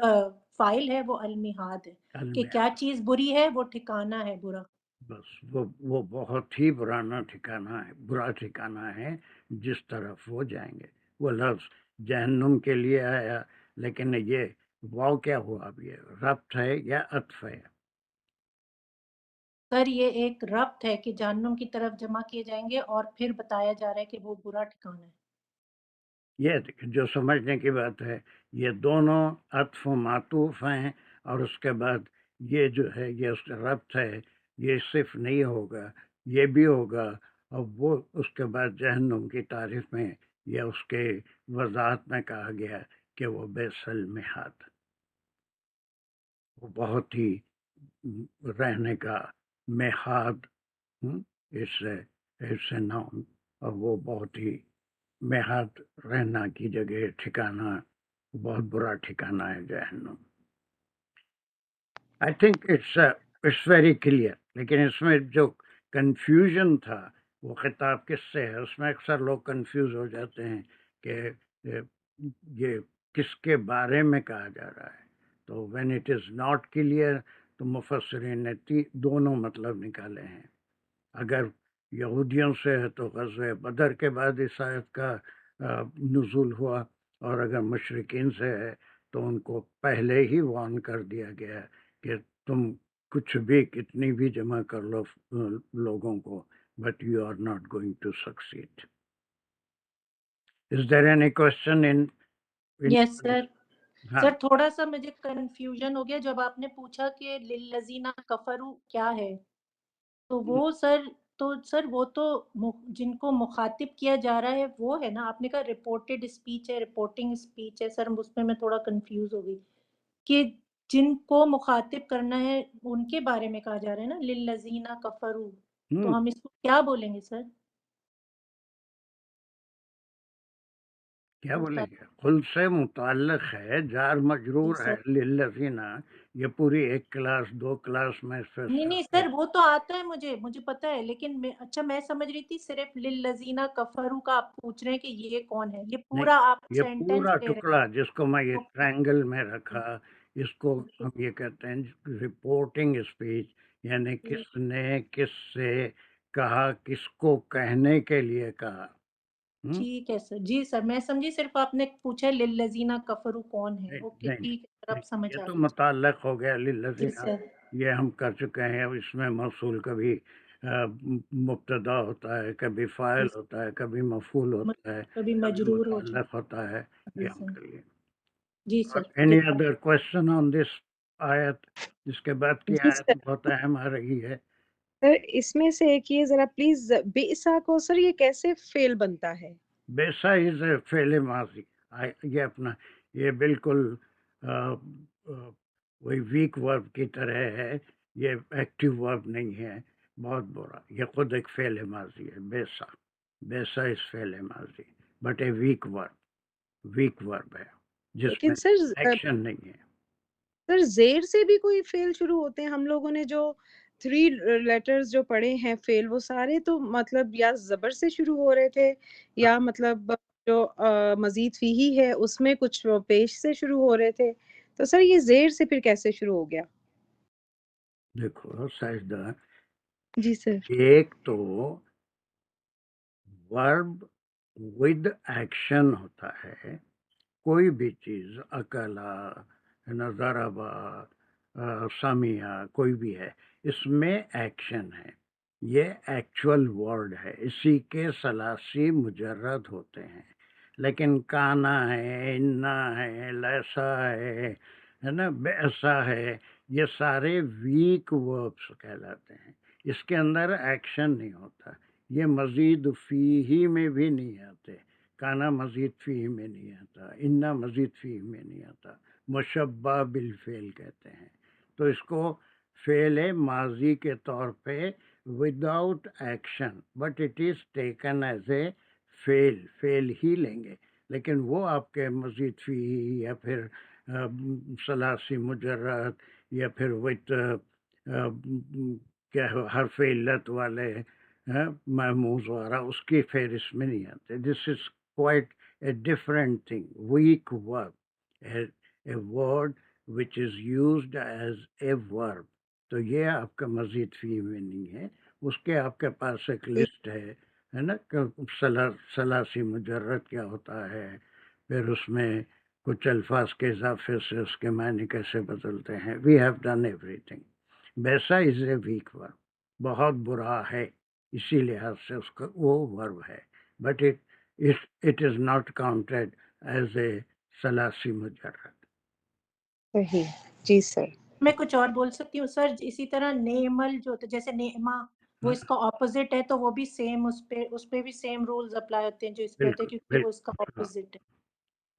Speaker 5: فائل ہے وہ المہاد ہے کہ کیا چیز بری ہے، وہ ٹھکانہ ہے برا.
Speaker 1: بس وہ بہت ہی پرانا ٹھکانہ ہے، برا ٹھکانہ ہے جس طرف وہ جائیں گے. وہ لفظ جہنم کے لیے آیا، لیکن یہ واو کیا ہوا؟ اب یہ ربط ہے یا عطف ہے؟
Speaker 5: سر یہ ایک ربط ہے کہ جہنم کی طرف جمع کیے جائیں گے اور پھر بتایا جا رہا ہے کہ وہ برا ٹھکانہ ہے.
Speaker 1: یہ جو سمجھنے کی بات ہے، یہ دونوں عطف و معطوف ہیں، اور اس کے بعد یہ جو ہے یہ اس کا ربط ہے. یہ صرف نہیں ہوگا، یہ بھی ہوگا، اور وہ اس کے بعد جہنم کی تعریف میں یا اس کے وضاحت میں کہا گیا کہ وہ بیسل مہاد، وہ بہت ہی رہنے کا مہاد، اس سے نام، اور وہ بہت ہی مہاد رہنا کی جگہ، ٹھکانہ، بہت برا ٹھکانہ ہے جہنم. I think it's very clear. لیکن اس میں جو کنفیوژن تھا وہ خطاب کس سے ہے، اس میں اکثر لوگ کنفیوز ہو جاتے ہیں کہ یہ کس کے بارے میں کہا جا رہا ہے. تو when it is not clear تو مفسرین نے دونوں مطلب نکالے ہیں. اگر یہودیوں سے ہے تو غزوہ بدر کے بعد اس آیت کا نزول ہوا، اور اگر مشرکین سے ہے تو ان کو پہلے ہی وارن کر دیا گیا کہ تم کچھ بھی کتنی بھی جمع کر لو لوگوں کو، but you are not going to succeed. Is there any question in?
Speaker 5: Yes sir.
Speaker 1: ہاں،
Speaker 5: سر تھوڑا سا مجھے کنفیوژن ہو گیا جب آپ نے پوچھا کہ للذین کفروا کیا ہے، تو وہ سر وہ تو جن کو مخاطب کیا جا رہا ہے وہ ہے نا. آپ نے کہا رپورٹڈ اسپیچ ہے، رپورٹنگ اسپیچ ہے. سر اس میں تھوڑا کنفیوز ہو گئی کہ جن کو مخاطب کرنا ہے ان کے بارے میں کہا جا رہا ہے نا للذین کفروا، تو ہم اس کو کیا بولیں گے سر؟
Speaker 1: کیا بولیں گے؟ قل سے متعلق ہے، جار مجرور
Speaker 5: جی
Speaker 1: ہے،
Speaker 5: سر.
Speaker 1: للذین. یہ پوری ایک کلاس، دو کلاس میں اس
Speaker 5: نہیں سر وہ تو آتا ہے مجھے پتا ہے، لیکن اچھا میں سمجھ رہی تھی صرف للذین کفروا کا آپ پوچھ رہے ہیں کہ یہ کون ہے. یہ پورا آپ
Speaker 1: یہ
Speaker 5: سینٹینس
Speaker 1: پورا
Speaker 5: لے رہے
Speaker 1: ٹکڑا جس کو میں یہ
Speaker 5: ہیں.
Speaker 1: ٹرائنگل میں رکھا، اس کو ہم یہ کہتے ہیں رپورٹنگ اسپیچ. یعنی کس نے کس سے کہا، کس کو کہنے کے لیے کہا.
Speaker 5: ٹھیک ہے سر. جی سر میں سمجھی، صرف آپ نے پوچھا للذین کفروا کون ہے. اوکے ٹھیک ہے سر، اب سمجھ
Speaker 1: یہ
Speaker 5: آ
Speaker 1: تو
Speaker 5: گئی.
Speaker 1: متعلق ہو گیا
Speaker 5: جی
Speaker 1: للذین.
Speaker 5: سر.
Speaker 1: یہ ہم کر چکے ہیں. اب اس میں موصول کبھی مبتدا ہوتا ہے، کبھی فاعل ہوتا ہے، کبھی مفعول ہوتا ہے،
Speaker 5: کبھی
Speaker 1: کبھی
Speaker 5: مجرور ہو جائے.
Speaker 1: متعلق ہوتا ہے.
Speaker 5: جی
Speaker 1: یہ ہم
Speaker 5: سر.
Speaker 1: کر لیے.
Speaker 5: جی سر.
Speaker 1: اینی ادر کوشچن آن دس آیت؟ اس کے بعد کی
Speaker 8: جی
Speaker 1: آیت
Speaker 8: سر.
Speaker 1: بہت اہم آ رہی ہے.
Speaker 8: سر اس میں سے ایک یہ ذرا پلیز، بیسا کو سر یہ کیسے فیل بنتا ہے؟
Speaker 1: بیسا از اے فعل ماضی. یہ اپنا یہ بالکل وہی ویک ورب کی طرح ہے، یہ ایکٹیو ورب نہیں ہے. بہت برا. یہ خود ایک فعل ماضی ہے. بیسا، بیسا از فعل ماضی بٹ اے ویک ورب ہے جس
Speaker 8: لیکن
Speaker 1: میں
Speaker 8: سر
Speaker 1: ایکشن نہیں ہے.
Speaker 8: سر زیر سے بھی کوئی فیل شروع ہوتے ہیں؟ ہم لوگوں نے جو 3 لیٹرز جو پڑھے ہیں فیل، وہ سارے تو مطلب یا زبر سے شروع ہو رہے تھے یا مطلب جو مزید فیہی ہے اس میں کچھ پیش سے شروع ہو رہے تھے. تو سر یہ زیر سے پھر کیسے شروع ہو گیا؟
Speaker 1: دیکھو ساجدہ،
Speaker 8: جی سر.
Speaker 1: ایک تو ورب ود ایکشن ہوتا ہے. کوئی بھی چیز اکلا ضربا سامیا کوئی بھی ہے اس میں ایکشن ہے. یہ ایکچول ورڈ ہے. اسی کے ثلاثی مجرد ہوتے ہیں. لیکن کانا ہے انا ہے لیسا ہے نا بیسا ہے یہ سارے ویک وربس کہلاتے ہیں. اس کے اندر ایکشن نہیں ہوتا. یہ مزید فی ہی میں بھی نہیں آتے. کانا مزید فی میں نہیں آتا. انا مزید فی میں نہیں آتا. مشبہ بالفعل کہتے ہیں. تو اس کو فعل ماضی کے طور پہ without action but it is taken as a فعل ہی لیں گے. لیکن وہ آپ کے مزید فی یا پھر ثلاثی مجرد یا پھر وت کیا حرف علت والے محموز وغیرہ اس کی فہرست میں نہیں آتے. دس از quite a different thing. Weak verb, a word which is used as a verb. تو یہ آپ کا مزید فی میں نہیں ہے. اس کے آپ کے پاس ایک لسٹ ہے نا کہ ثلاثی مجرد کیا ہوتا ہے, پھر اس میں کچھ الفاظ کے اضافے سے اس کے معنی کیسے بدلتے ہیں. We have done everything. بیسا از اے ویک ورب, بہت برا ہے اسی لحاظ سے اس کا وہ ورب ہے. But it is not counted as a ثلاثی مجرد.
Speaker 8: صحیح. جی سر.
Speaker 5: میں کچھ اور بول سکتی ہوں سر. اسی طرح نیمل جو ہوتا ہے جیسے نیما وہ اس کا اپوزٹ ہے تو وہ بھی سیم اس پہ بھی سیم رولز اپلائی ہوتے ہیں جو اس پہ ہوتے ہیں کیونکہ وہ اس کا اپوزٹ ہے.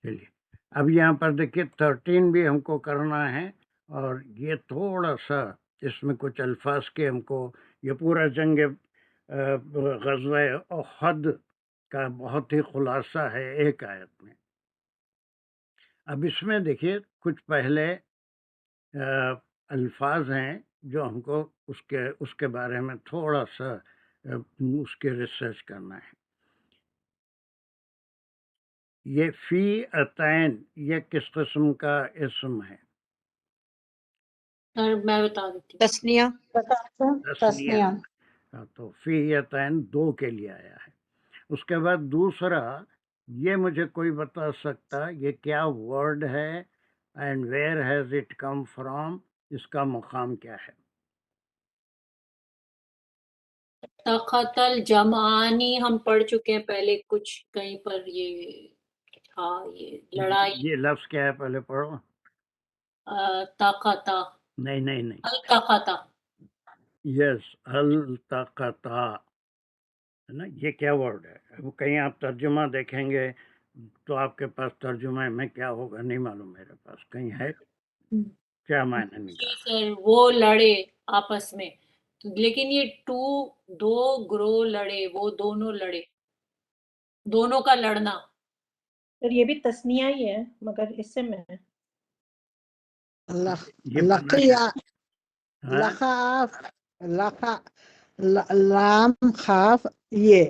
Speaker 1: چلیے اب یہاں پر دیکھیے 13 بھی ہم کو کرنا ہے اور یہ تھوڑا سا اس میں کچھ الفاظ کے ہم کو یہ پورا جنگ غزوہ احد کا بہت ہی خلاصہ ہے ایک آیت میں. اب اس میں دیکھیے کچھ پہلے الفاظ ہیں جو ہم کو اس کے بارے میں تھوڑا سا اس کے ریسرچ کرنا ہے. یہ فی اتین یہ کس قسم کا اسم ہے؟
Speaker 4: سر میں بتا دیتی ہوں.
Speaker 3: تسنیہ.
Speaker 1: تسنیہ. تو فی اتین 2 کے لیے آیا ہے. اس کے بعد دوسرا یہ مجھے کوئی بتا سکتا یہ کیا ورڈ ہے and where has it come from, اس کا مقام کیا ہے؟
Speaker 4: تخت الجمعانی ہم پڑھ چکے ہیں پہلے کچھ کہیں پر. یہ ہاں یہ لڑائی.
Speaker 1: یہ لفظ کیا ہے پہلے پڑھو.
Speaker 4: تختا.
Speaker 1: نہیں
Speaker 4: التختا.
Speaker 1: یس التقطا ہے نا. یہ کیا ورڈ ہے؟ کہیں آپ ترجمہ دیکھیں گے تو آپ کے پاس ترجمہ میں کیا ہوگا نہیں معلوم. میرے پاس کہیں ہے کیا معنی نکالا.
Speaker 4: سر وہ لڑے آپس میں, لیکن یہ دو گروہ لڑے, وہ دونوں لڑے, دونوں کا لڑنا.
Speaker 5: سر یہ بھی تسنیہ ہی ہے مگر اس سے میں
Speaker 2: لام خاف یہ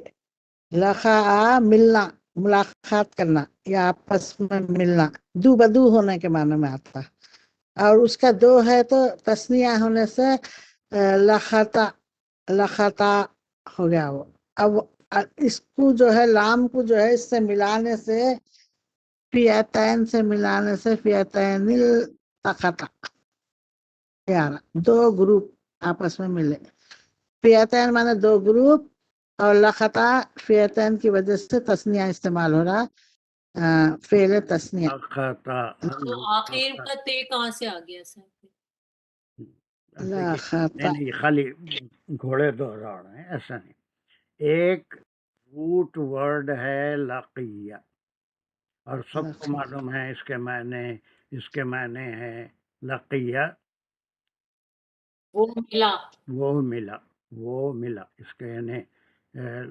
Speaker 2: لخا ملنا ملاقات کرنا یا آپس میں ملنا دو بدو ہونے کے معنی میں آتا. اور اس کا 2 ہے تو تسنیہ ہونے سے لختا ہو گیا وہ. اب اس کو جو ہے لام کو جو ہے اس سے ملانے سے فیاتین سے ملانے سے فیاتین التقطا 2 گروپ آپس میں ملے. فیاتین مانے 2 گروپ اور لخطا فیاتین کی وجہ سے تسنیہ استعمال ہو رہا فعل تسنیہ.
Speaker 4: تو آخر کا تے کہاں سے آ گیا سر؟
Speaker 1: نہیں خالی گھوڑے دوڑ رہے ہیں ایسا نہیں. ایک روٹ ورڈ ہے لقیہ اور سب کو معلوم ہے اس کے معنی ہے لقیہ وہ ملا اس کے یعنی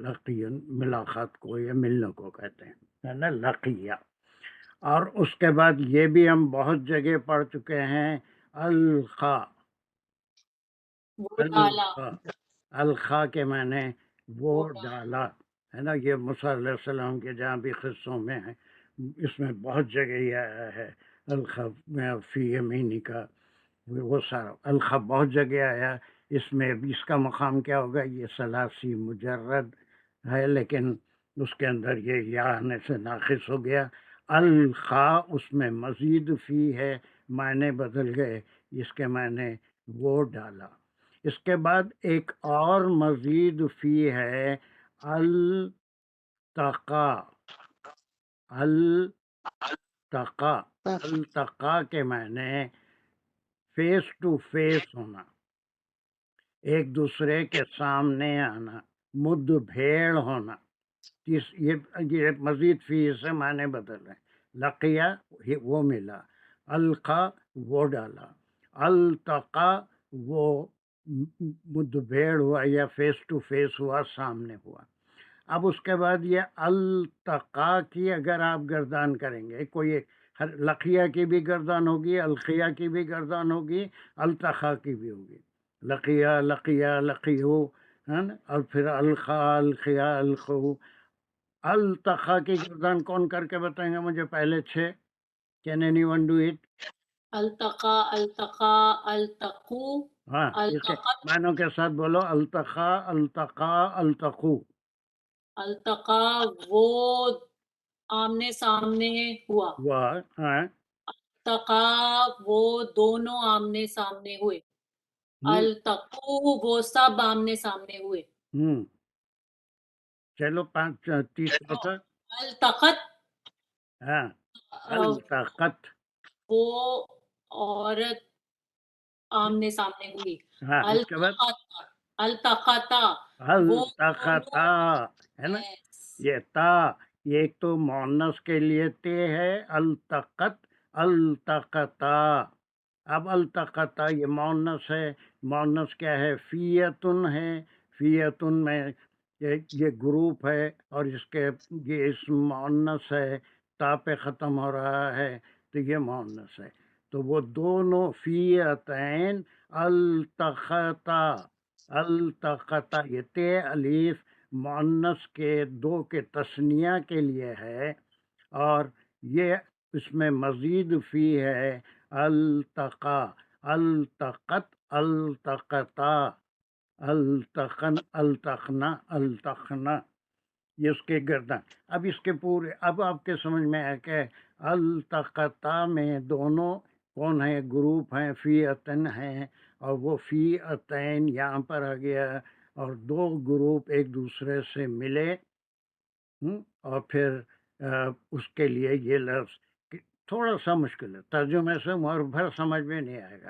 Speaker 1: لقیہ ملاقات کو یا ملنے کو کہتے ہیں نا لقیہ. اور اس کے بعد یہ بھی ہم بہت جگہ پڑھ چکے ہیں الخا. الخا کے معنی وہ ڈالا ہے نا. یہ موسیٰ علیہ السلام کے جہاں بھی قصوں میں ہے اس میں بہت جگہ یہ آیا ہے الخا فی یمینی کا وہ سارا الخا بہت جگہ آیا. اس میں اس کا مقام کیا ہوگا؟ یہ ثلاثی مجرد ہے لیکن اس کے اندر یہ یا آنے سے ناقص ہو گیا. الخا اس میں مزید فی ہے، معنی بدل گئے، اس کے معنی وہ ڈالا. اس کے بعد ایک اور مزید فی ہے التقا. التقا التقا کے معنی فیس ٹو فیس ہونا، ایک دوسرے کے سامنے آنا، مد بھیڑ ہونا. یہ مزید فی سے معنی بدل رہے. لقیہ وہ ملا، القا وہ ڈالا، التقا وہ مد بھیڑ ہوا یا فیس ٹو فیس ہوا، سامنے ہوا. اب اس کے بعد یہ التقا کی اگر آپ گردان کریں گے، کوئی لقیہ کی بھی گردان ہوگی، القیہ کی بھی گردان ہوگی، التقا کی بھی ہوگی. لقیہ لقیہ لقیو ہے نا، اور پھر الخا الخیا الخو. التقا کی گردان کون کر کے بتائیں گے مجھے پہلے 6؟ Can anyone do it?
Speaker 4: التقا التقا التقو
Speaker 1: ہاں، اس کے
Speaker 4: التقت
Speaker 1: معنوں کے ساتھ بولو. التقا التقا التقو.
Speaker 4: التقا وہ آمنے سامنے ہوا،
Speaker 1: ہاں
Speaker 4: التقا وہ دونوں آمنے سامنے ہوئے، التقو وہ سب آمنے سامنے ہوئے.
Speaker 1: چلو 5 تیسرا تھا.
Speaker 4: التقت
Speaker 1: ہاں التقت
Speaker 4: وہ عورت آمنے سامنے ہوئی.
Speaker 1: ہاں. اس کے بعد
Speaker 4: التقطا وہ
Speaker 1: التقطا ہے نا.
Speaker 4: Yes.
Speaker 1: یہ تا، یہ ایک تو مؤنث کے لیے تے ہے، التقت التقطا. اب التقطا یہ مؤنث ہے. مؤنث کیا ہے؟ فیتن ہے. فیتن میں یہ گروپ ہے، اور اس کے یہ اسم مؤنث ہے، تا پہ ختم ہو رہا ہے، تو یہ مؤنث ہے. تو وہ دونوں فیتین التقطا. التقطا یہ تے الف مؤنث کے 2 کے تثنیہ کے لیے ہے، اور یہ اس میں مزید فی ہے التقا. التقت التقطا التقن التقنا التقنا. یہ اس کے گردان. اب اس کے پورے، اب آپ کے سمجھ میں آیا کہ التقطا میں دونوں کون ہیں؟ گروپ ہیں، فیعتن ہیں، اور وہ فیعتین یہاں پر آ گیا، اور 2 گروپ ایک دوسرے سے ملے. اور پھر اس کے لیے یہ لفظ تھوڑا سا مشکل ہے، ترجمے سے مر بھر سمجھ میں نہیں آئے گا.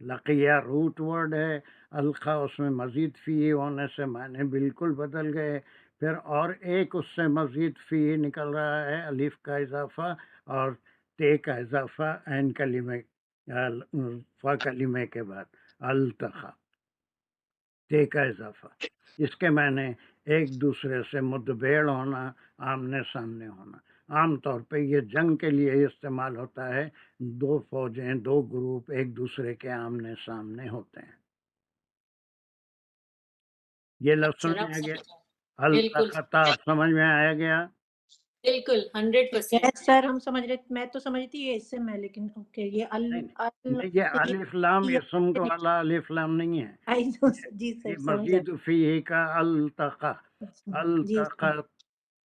Speaker 1: لقیہ روٹ ورڈ ہے، الخا اس میں مزید فی ہونے سے معنی بالکل بدل گئے. پھر اور ایک اس سے مزید فی نکل رہا ہے، الف کا اضافہ اور تے کا اضافہ عین کلمے فا کلمے کے بعد. التقا تے کا اضافہ، اس کے معنی ایک دوسرے سے مدبیڑ ہونا، آمنے سامنے ہونا. عام طور پہ یہ جنگ کے لیے استعمال ہوتا ہے. 2 فوجیں، 2 گروپ ایک دوسرے کے آمنے سامنے ہوتے ہیں. یہ لفظ
Speaker 4: اچھا،
Speaker 1: سمجھ
Speaker 4: اب
Speaker 1: میں آ گیا.
Speaker 4: سمجھ آیا. بالکل
Speaker 1: التقطا سمجھ میں آیا گیا.
Speaker 4: بالکل 100%.
Speaker 5: یس سر، ہم سمجھ رہے، میں تو سمجھتی تھی یہ اسم ہے، لیکن اوکے یہ
Speaker 1: نہیں، یہ الف لام اسم کو والا الف لام نہیں ہے.
Speaker 5: جی سر
Speaker 1: یہ
Speaker 5: سمجھ
Speaker 1: مزید فی کا التقا.
Speaker 5: جی
Speaker 1: التقط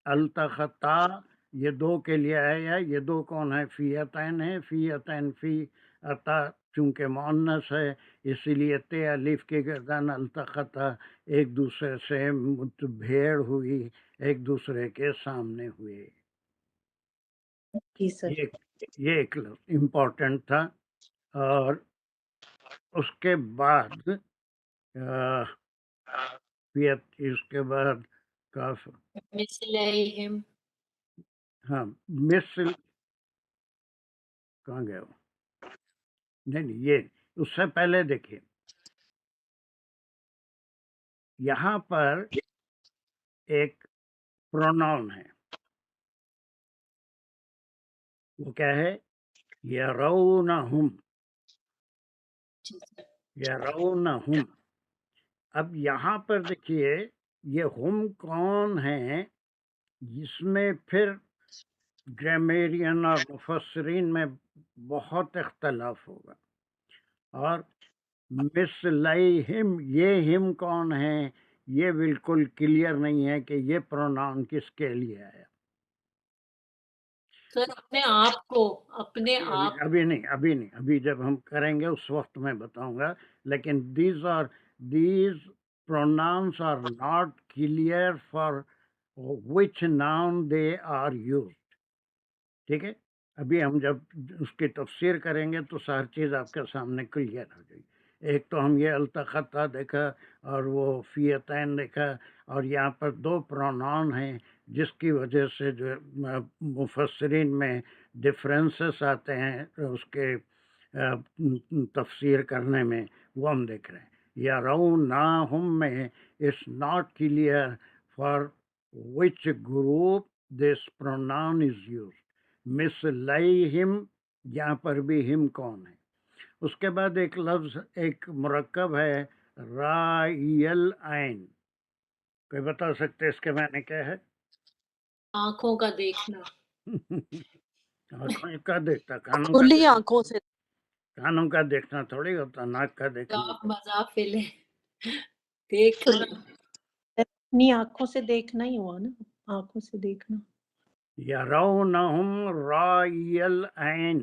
Speaker 1: التقطا یہ 2 کے لیے ہے. یا یہ 2 کون ہے؟ فیعتین ہے. فیعتین فی عطا چونکہ مؤنث ہے، اسی لیے تے الف کی گردان التقطا، ایک دوسرے سے متبھیڑ ہوئی، ایک دوسرے کے سامنے ہوئے.
Speaker 5: جی سر.
Speaker 1: یہ ایک امپورٹنٹ تھا. اور اس کے بعد اس کے بعد کاف،
Speaker 4: مثلہم
Speaker 1: ہاں مثل کہاں گیا وہ؟ نہیں یہ اس سے پہلے دیکھیے، یہاں پر ایک پروناؤن ہے. وہ کیا ہے؟ یرونہم. یرونہم. اب یہاں پر دیکھیے یہ ہم کون ہیں، جس میں پھر گرامیرین اور مفسرین میں بہت اختلاف ہوگا. اور مثلیہم، یہ ہم کون ہیں، یہ بالکل کلیئر نہیں ہے کہ یہ پروناؤن کس کے لیے ہے.
Speaker 4: سر اپنے آپ کو، اپنے آپ
Speaker 1: ابھی نہیں، ابھی جب ہم کریں گے اس وقت میں بتاؤں گا. لیکن these pronouns are not clear for which noun they are used. ٹھیک ہے، ابھی ہم جب اس کی تفسیر کریں گے تو ساری چیز آپ کے سامنے کلیئر ہو جائے گی. ایک تو ہم یہ التقطہ دیکھا اور وہ فیتین دیکھا، اور یہاں پر دو پروناؤن ہیں جس کی وجہ سے جو مفسرین میں ڈفرینسز آتے ہیں اس کے تفسیر کرنے میں، وہ ہم دیکھ رہے ہیں. یرونہم میں it's not clear for which group this pronoun is used. مثلیہم، یہاں پر بھی ہم کون ہے. اس کے بعد ایک لفظ، ایک مرکب ہے رائی العین. کوئی بتا سکتے اس کے معنی کیا ہے؟
Speaker 4: آنکھوں کا دیکھنا.
Speaker 1: آنکھوں کا دیکھتا، کانوں کا
Speaker 3: کھلی
Speaker 1: دیکھنا.
Speaker 3: آنکھوں سے
Speaker 1: کانوں کا دیکھنا تھوڑی ہوتا، ناک کا دیکھنا.
Speaker 4: مذاق فلے دیکھنا.
Speaker 5: اپنی آنکھوں سے دیکھنا ہی ہوا نا، آنکھوں سے دیکھنا.
Speaker 1: یرونہم رائی العین.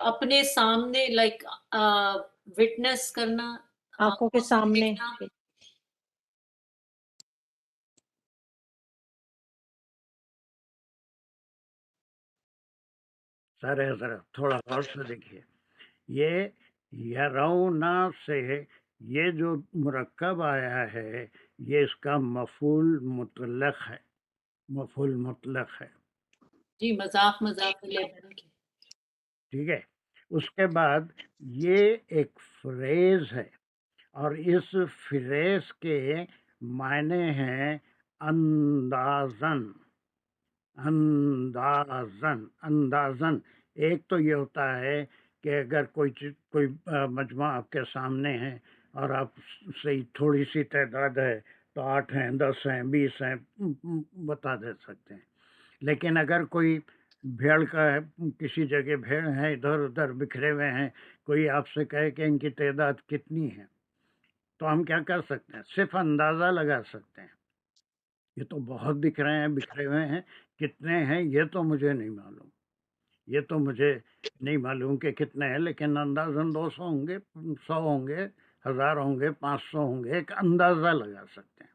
Speaker 4: اپنے سامنے لائک وٹنس کرنا،
Speaker 5: آنکھوں کے سامنے.
Speaker 4: دیکھنا.
Speaker 1: سارے ذرا تھوڑا غور سے دیکھیے، یہ یرونا سے یہ جو مرکب آیا ہے یہ اس کا مفعول مطلق ہے. مفعول مطلق ہے،
Speaker 4: جی مذاق فلے بن کے.
Speaker 1: ٹھیک ہے. اس کے بعد یہ ایک فریز ہے، اور اس فریز کے معنی ہیں اندازن. اندازن ایک تو یہ ہوتا ہے کہ اگر کوئی مجموعہ آپ کے سامنے ہے اور آپ سے تھوڑی سی تعداد ہے تو 8 ہیں، 10 ہیں، 20 ہیں، بتا دے سکتے ہیں. لیکن اگر کوئی بھیڑ کا ہے، کسی جگہ بھیڑ ہیں ادھر ادھر بکھرے ہوئے ہیں، کوئی آپ سے کہے کہ ان کی تعداد کتنی ہے، تو ہم کیا کر سکتے ہیں؟ صرف اندازہ لگا سکتے ہیں. یہ تو بہت دکھ رہے ہیں، بکھرے ہوئے ہیں، کتنے ہیں یہ تو مجھے نہیں معلوم، یہ تو مجھے نہیں معلوم کہ کتنے ہیں، لیکن اندازاً 200 ہوں گے، 100 ہوں گے، 1000 ہوں گے، 500 ہوں گے، ایک اندازہ لگا سکتے ہیں.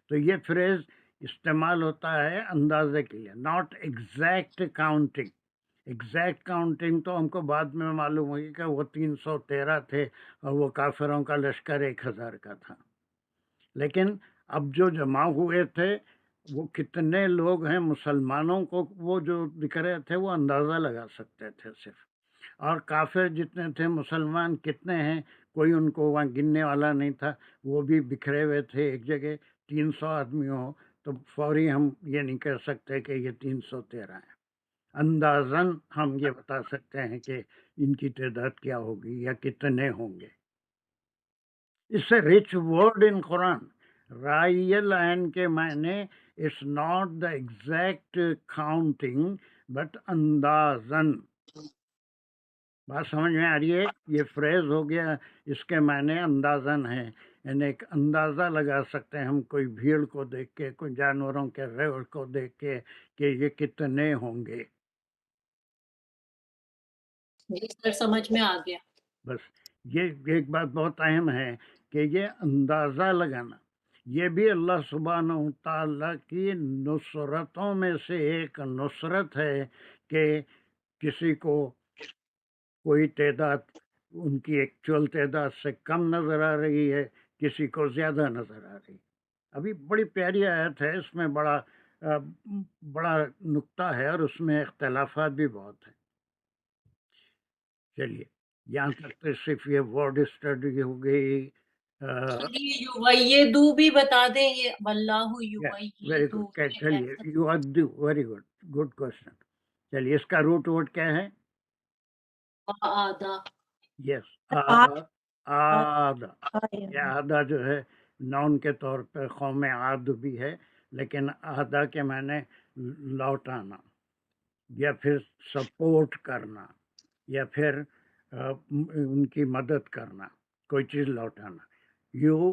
Speaker 1: تو یہ فریز استعمال ہوتا ہے اندازے کے لیے، not exact counting. Exact counting تو ہم کو بعد میں معلوم ہوئی کہ وہ 313 تھے اور وہ کافروں کا لشکر 1000 کا تھا. لیکن اب جو جمع ہوئے تھے وہ کتنے لوگ ہیں مسلمانوں کو وہ جو دکھ رہے تھے وہ اندازہ لگا سکتے تھے صرف. اور کافر جتنے تھے، مسلمان کتنے ہیں کوئی ان کو وہاں گننے والا نہیں تھا، وہ بھی بکھرے ہوئے تھے ایک جگہ. 300 آدمی ہو تو فوری ہم یہ نہیں کہہ سکتے کہ یہ 313 ہیں. اندازاً ہم یہ بتا سکتے ہیں کہ ان کی تعداد کیا ہوگی یا کتنے ہوں گے. It's a rich word in Quran. رائی العین کے معنی it's not the exact counting but اندازاً. بات سمجھ میں آ رہی ہے؟ یہ فریز ہو گیا، اس کے معنی اندازاً ہے، یعنی ایک اندازہ لگا سکتے ہیں ہم کوئی بھیڑ کو دیکھ کے، کوئی جانوروں کے ریوڑ کو دیکھ کے کہ یہ کتنے ہوں گے.
Speaker 4: جی سر سمجھ میں آ گیا.
Speaker 1: بس یہ ایک بات بہت اہم ہے کہ یہ اندازہ لگانا یہ بھی اللہ سبحانہ و تعالیٰ کی نصرتوں میں سے ایک نصرت ہے کہ کسی کو کوئی تعداد ان کی ایکچوئل تعداد سے کم نظر آ رہی ہے، کسی کو زیادہ نظر آ رہی ہے. ابھی بڑی پیاری آیت ہے، اس میں بڑا نقطہ ہے اور اس میں اختلافات بھی بہت ہیں. چلیے یہاں تک تو صرف یہ ورڈ اسٹڈی ہو گئی.
Speaker 4: یویدو بھی بتا دیں، یہ واللہ
Speaker 1: ویری
Speaker 4: یویدو
Speaker 1: گڈ. چلیے یو ادو، ویری گڈ، گڈ کوشچن. چلیے اس کا روٹ ورڈ کیا ہے؟
Speaker 4: آدھا.
Speaker 1: یس،
Speaker 5: آدھا.
Speaker 1: یہ آدھا جو ہے نون کے طور پہ قوم عاد بھی ہے، لیکن آدھا کے معنی لوٹانا یا پھر سپورٹ کرنا یا پھر ان کی مدد کرنا، کوئی چیز لوٹانا. یو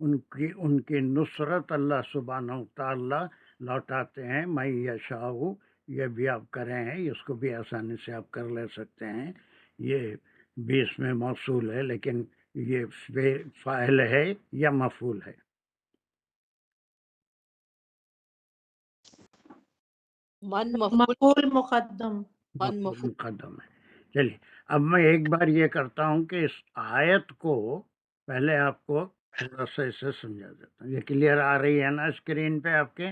Speaker 1: ان کی نصرت اللہ سبحانہ تعالیٰ لوٹاتے ہیں. میں یشاء، یہ بھی آپ کریں ہیں، اس کو بھی آسانی سے آپ کر لے سکتے ہیں. یہ بھی اس میں موصول ہے، لیکن یہ فاعل ہے یا مفعول ہے؟
Speaker 3: من مفعول
Speaker 5: مفعول مقدم.
Speaker 3: من مفعول
Speaker 1: مقدم ہے. چلیے اب میں ایک بار یہ کرتا ہوں کہ اس آیت کو پہلے آپ کو تھوڑا سا اسے سمجھا دیتا ہوں. یہ کلیئر آ رہی ہے نا اسکرین پہ آپ کے؟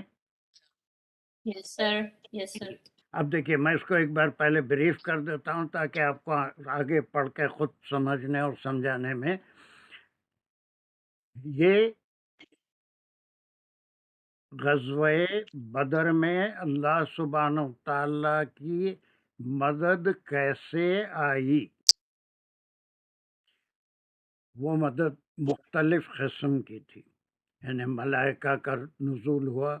Speaker 4: یس سر، یس سر.
Speaker 1: اب دیکھیے میں اس کو ایک بار پہلے بریف کر دیتا ہوں تاکہ آپ کو آگے پڑھ کے خود سمجھنے اور سمجھانے میں. یہ غزوہ بدر میں اللہ سبحانہ تعالیٰ کی مدد کیسے آئی. وہ مدد مختلف قسم کی تھی، یعنی ملائکہ کا نزول ہوا،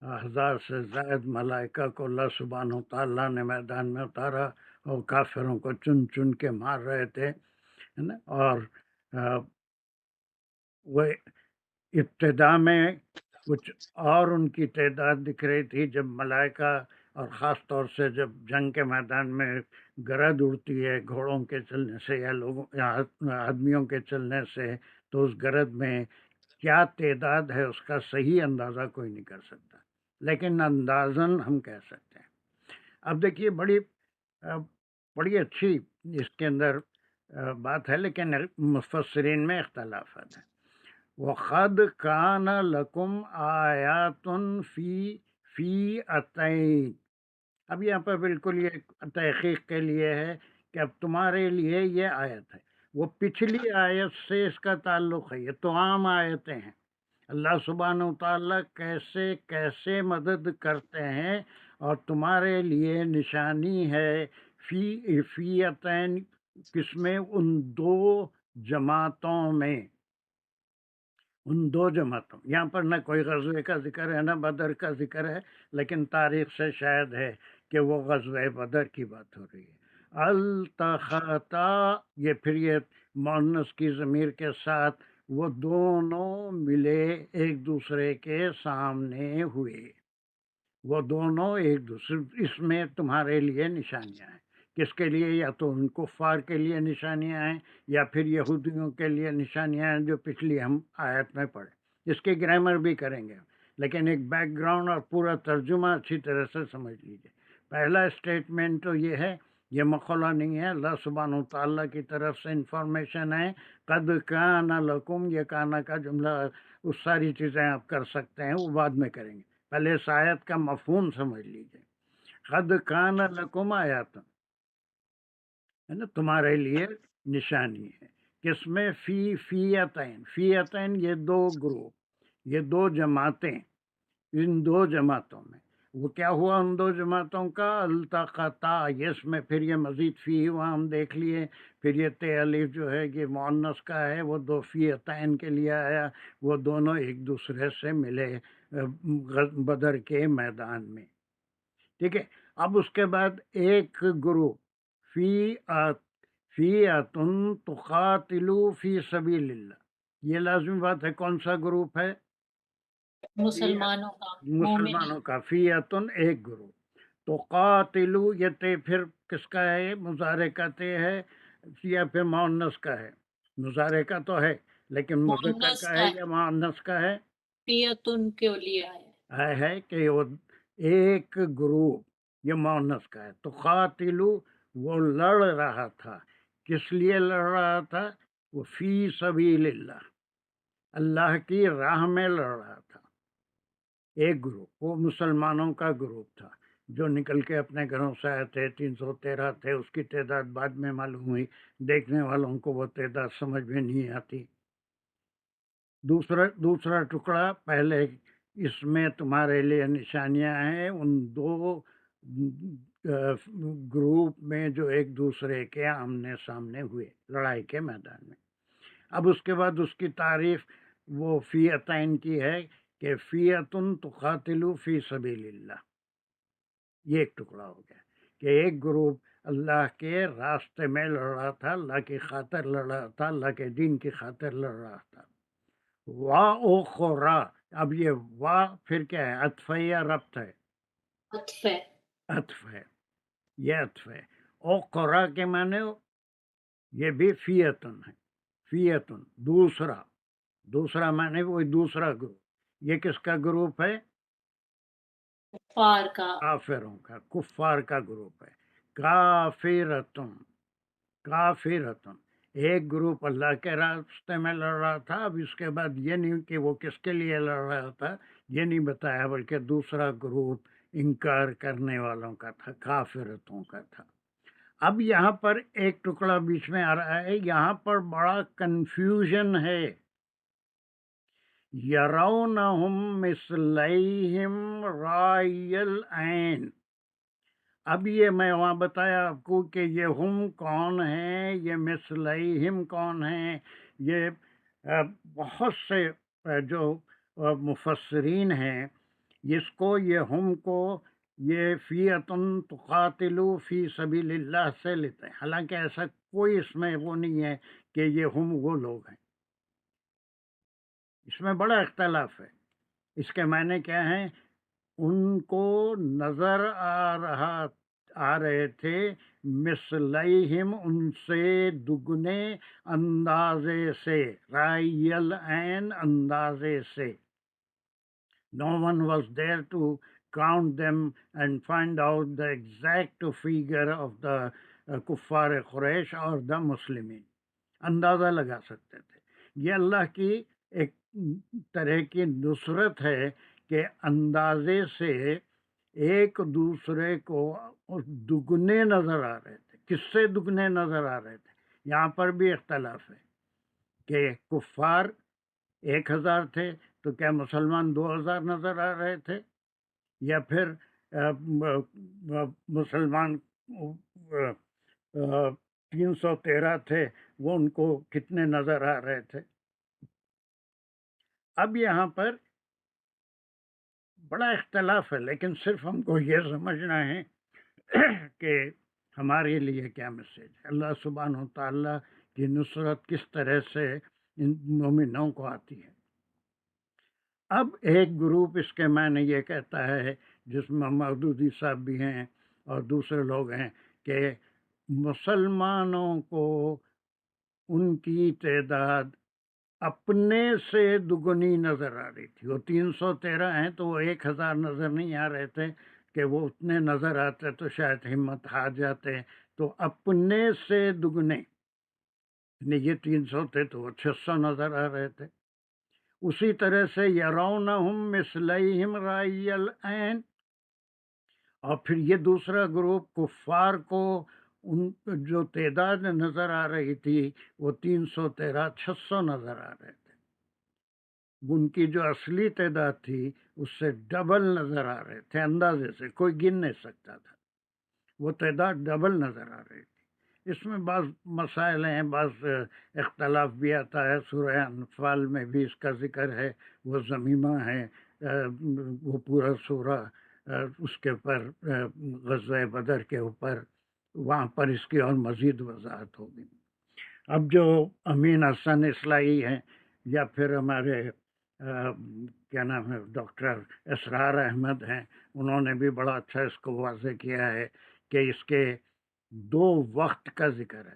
Speaker 1: 1000 سے زائد ملائکہ کو اللہ سبحانہ تعالیٰ نے میدان میں اتارا اور کافروں کو چن چن کے مار رہے تھے. اور وہ ابتدا میں کچھ اور ان کی تعداد دکھ رہی تھی. جب ملائکہ اور خاص طور سے جب جنگ کے میدان میں گرد اڑتی ہے گھوڑوں کے چلنے سے یا لوگوں یا آدمیوں کے چلنے سے، تو اس گرد میں کیا تعداد ہے اس کا صحیح اندازہ کوئی نہیں کر سکتا، لیکن اندازاً ہم کہہ سکتے ہیں. اب دیکھیے بڑی اچھی اس کے اندر بات ہے، لیکن مفسرین میں اختلافات ہیں. وَقَدْ كَانَ لَكُمْ آیَاتٌ فِي فِیئَتَیْن. اب یہاں پر بالکل یہ تحقیق کے لیے ہے کہ اب تمہارے لیے یہ آیت ہے. وہ پچھلی آیت سے اس کا تعلق ہے، یہ تو عام آیتیں ہیں. اللہ سبحانہ تعالیٰ کیسے کیسے مدد کرتے ہیں، اور تمہارے لیے نشانی ہے فیئتین، کس میں؟ ان دو جماعتوں میں. ان دو جماعتوں، یہاں پر نہ کوئی غزوے کا ذکر ہے نہ بدر کا ذکر ہے، لیکن تاریخ سے شاید ہے کہ وہ غزوہ بدر کی بات ہو رہی ہے. التقطا، یہ پھر یہ مؤنث کی ضمیر کے ساتھ، وہ دونوں ملے ایک دوسرے کے سامنے ہوئے. وہ دونوں ایک دوسرے، اس میں تمہارے لیے نشانیاں ہیں. کس کے لیے؟ یا تو ان کفار کے لیے نشانیاں ہیں، یا پھر یہودیوں کے لیے نشانیاں ہیں جو پچھلی ہم آیت میں پڑھے. اس کی گرامر بھی کریں گے، لیکن ایک بیک گراؤنڈ اور پورا ترجمہ اچھی طرح سے سمجھ لیجیے. پہلا اسٹیٹمنٹ تو یہ ہے، یہ مقولہ نہیں ہے، اللہ سبحانہ تعالیٰ کی طرف سے انفارمیشن ہے. قد کان لکم، یہ کانا کا جملہ، اس ساری چیزیں آپ کر سکتے ہیں، وہ بعد میں کریں گے. پہلے اس آیت کا مفہوم سمجھ لیجیے. قد کان لکم آیات، ہے نا، تمہارے لیے نشانی ہے. کس میں؟ فیئتین. فیئتین یہ دو گروپ، یہ دو جماعتیں. ان دو جماعتوں میں وہ کیا ہوا؟ ان دو جماعتوں کا التقطا، اس میں پھر یہ مزید فی ہوا ہم دیکھ لیے. پھر یہ تے الف جو ہے یہ مؤنث کا ہے، وہ دو فیئتین کے لیے آیا. وہ دونوں ایک دوسرے سے ملے بدر کے میدان میں. ٹھیک ہے. اب اس کے بعد ایک گروپ، فیئتن تقاتلو فی سبیل اللہ، یہ لازمی بات ہے. کون سا گروپ ہے؟
Speaker 4: مسلمانوں کا،
Speaker 1: مسلمانوں کا. فیئتن ایک گروپ. تو قاتلو، یہ تے پھر کس کا ہے؟ مضارع کا تے ہے یا پھر مؤنث کا ہے؟ مضارع کا تو ہے، لیکن مذکر
Speaker 4: مؤنث
Speaker 1: کا
Speaker 4: کا
Speaker 1: ہے
Speaker 4: ہے.
Speaker 1: یا مؤنث کا ہے؟
Speaker 4: فیئتن کے لیے
Speaker 1: ہے کہ وہ ایک گروپ، یہ مؤنث کا ہے. تو قاتلو، وہ لڑ رہا تھا. کس لیے لڑ رہا تھا؟ وہ فی سبیل اللہ، اللہ کی راہ میں لڑ رہا تھا. ایک گروپ، وہ مسلمانوں کا گروپ تھا جو نکل کے اپنے گھروں سے آئے تھے. 313 تھے، اس کی تعداد بعد میں معلوم ہوئی، دیکھنے والوں کو وہ تعداد سمجھ میں نہیں آتی. دوسرا ٹکڑا، پہلے اس میں تمہارے لیے نشانیاں ہیں ان دو گروپ میں جو ایک دوسرے کے آمنے سامنے ہوئے لڑائی کے میدان میں. اب اس کے بعد اس کی تعریف وہ فیئتین کی ہے کہ فیئتن تقاتلو فی سبیل اللہ. یہ ایک ٹکڑا ہو گیا کہ ایک گروپ اللہ کے راستے میں لڑ رہا تھا، اللہ کی خاطر لڑ رہا تھا، اللہ کے دین کی خاطر لڑ رہا تھا. وا اوخرا، اب یہ وا پھر کیا ہے، عطف ہے یا ربط ہے؟
Speaker 4: عطف ہے.
Speaker 1: عطف ہے، یہ عطف ہے. اوخرا کے معنی یہ بھی فیتن ہے، فیتن دوسرا معنی وہی دوسرا گروپ. یہ کس کا گروپ ہے؟
Speaker 4: کفار کا.
Speaker 1: کافروں کا، کفار کا گروپ ہے. کافرتن، کافرتن ایک گروپ اللہ کے راستے میں لڑ رہا تھا. اب اس کے بعد یہ نہیں کہ وہ کس کے لیے لڑ رہا تھا، یہ نہیں بتایا، بلکہ دوسرا گروپ انکار کرنے والوں کا تھا، کافرتوں کا تھا. اب یہاں پر ایک ٹکڑا بیچ میں آ رہا ہے، یہاں پر بڑا کنفیوژن ہے. یرونہم مثلیہم رای العین. اب یہ میں وہاں بتایا آپ کو کہ یہ ہم کون ہیں، یہ مثلیہم کون ہیں. یہ بہت سے جو مفسرین ہیں اس کو، یہ ہم کو یہ فیتن تقاتلو فی سبیل اللہ سے لیتے ہیں، حالانکہ ایسا کوئی اس میں وہ نہیں ہے کہ یہ ہم وہ لوگ ہیں. اس میں بڑا اختلاف ہے. اس کے معنی کیا ہیں؟ ان کو نظر آ رہے تھے مثلیہم، ان سے دگنے اندازے سے، رائی العین اندازے سے. No one was there to count them and find out the exact figure of the kuffar قریش اور the مسلمین. اندازہ لگا سکتے تھے. یہ اللہ کی ایک طرح کی نصرت ہے کہ اندازے سے ایک دوسرے کو دگنے نظر آ رہے تھے. کس سے دگنے نظر آ رہے تھے؟ یہاں پر بھی اختلاف ہے کہ کفار 1000 تھے تو کیا مسلمان 2000 نظر آ رہے تھے، یا پھر مسلمان 313 تھے، وہ ان کو کتنے نظر آ رہے تھے. اب یہاں پر بڑا اختلاف ہے، لیکن صرف ہم کو یہ سمجھنا ہے کہ ہمارے لیے کیا میسیج ہے. اللہ سبحانہ تعالیٰ کی نصرت کس طرح سے ان مومنوں کو آتی ہے. اب ایک گروپ اس کے معنی یہ کہتا ہے، جس میں مودودی صاحب بھی ہیں اور دوسرے لوگ ہیں، کہ مسلمانوں کو ان کی تعداد اپنے سے دگنی نظر آ رہی تھی. وہ 313 ہیں تو وہ 1000 نظر نہیں آ رہے تھے، کہ وہ اتنے نظر آتے تو شاید ہمت ہار جاتے. تو اپنے سے دگنے، یہ 300 تھے تو وہ 600 نظر آ رہے تھے. اسی طرح سے یرونہم مثلیہم رائی العین، اور پھر یہ دوسرا گروپ کفار کو ان جو تعداد نظر آ رہی تھی وہ 313 600 نظر آ رہے تھے. ان کی جو اصلی تعداد تھی اس سے ڈبل نظر آ رہے تھے. اندازے سے کوئی گن نہیں سکتا تھا، وہ تعداد ڈبل نظر آ رہی تھی. اس میں بعض مسائل ہیں، بعض اختلاف بھی آتا ہے. سورہ انفال میں بھی اس کا ذکر ہے، وہ ضمیمہ ہے، وہ پورا سورہ اس کے اوپر غزوہ بدر کے اوپر، وہاں پر اس کی اور مزید وضاحت ہوگی. اب جو امین حسن اصلاحی ہیں، یا پھر ہمارے کیا نام ہے ڈاکٹر اسرار احمد ہیں، انہوں نے بھی بڑا اچھا اس کو واضح کیا ہے کہ اس کے 2 وقت کا ذکر ہے.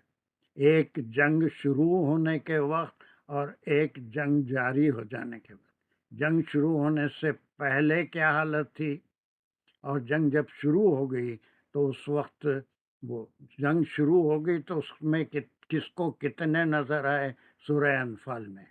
Speaker 1: ایک جنگ شروع ہونے کے وقت اور ایک جنگ جاری ہو جانے کے وقت. جنگ شروع ہونے سے پہلے کیا حالت تھی، اور جنگ جب شروع ہو گئی تو اس وقت وہ جنگ شروع ہو گئی تو اس میں کس کو کتنے نظر آئے سورہ انفال میں.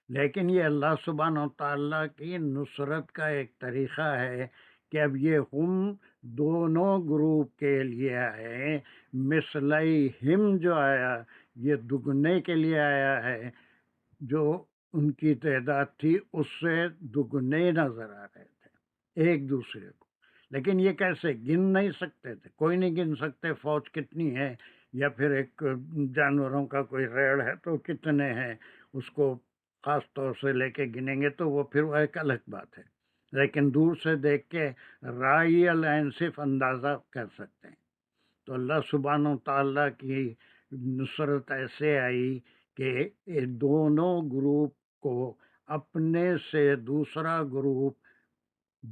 Speaker 1: لیکن یہ اللہ سبحانہ و تعالیٰ کی نصرت کا ایک طریقہ ہے کہ اب یہ ہم دونوں گروپ کے لیے آئے. مثلیہم جو آیا یہ دگنے کے لیے آیا ہے، جو ان کی تعداد تھی اس سے دگنے نظر آ رہے تھے ایک دوسرے کو. لیکن یہ کیسے گن نہیں سکتے تھے، کوئی نہیں گن سکتے فوج کتنی ہے، یا پھر ایک جانوروں کا کوئی ریڑ ہے تو کتنے ہیں، اس کو خاص طور سے لے کے گنیں گے تو وہ پھر وہ ایک الگ بات ہے. لیکن دور سے دیکھ کے رائی العین صرف اندازہ کر سکتے ہیں. تو اللہ سبحانہ و تعالیٰ کی نصرت ایسے آئی کہ یہ دونوں گروپ کو اپنے سے دوسرا گروپ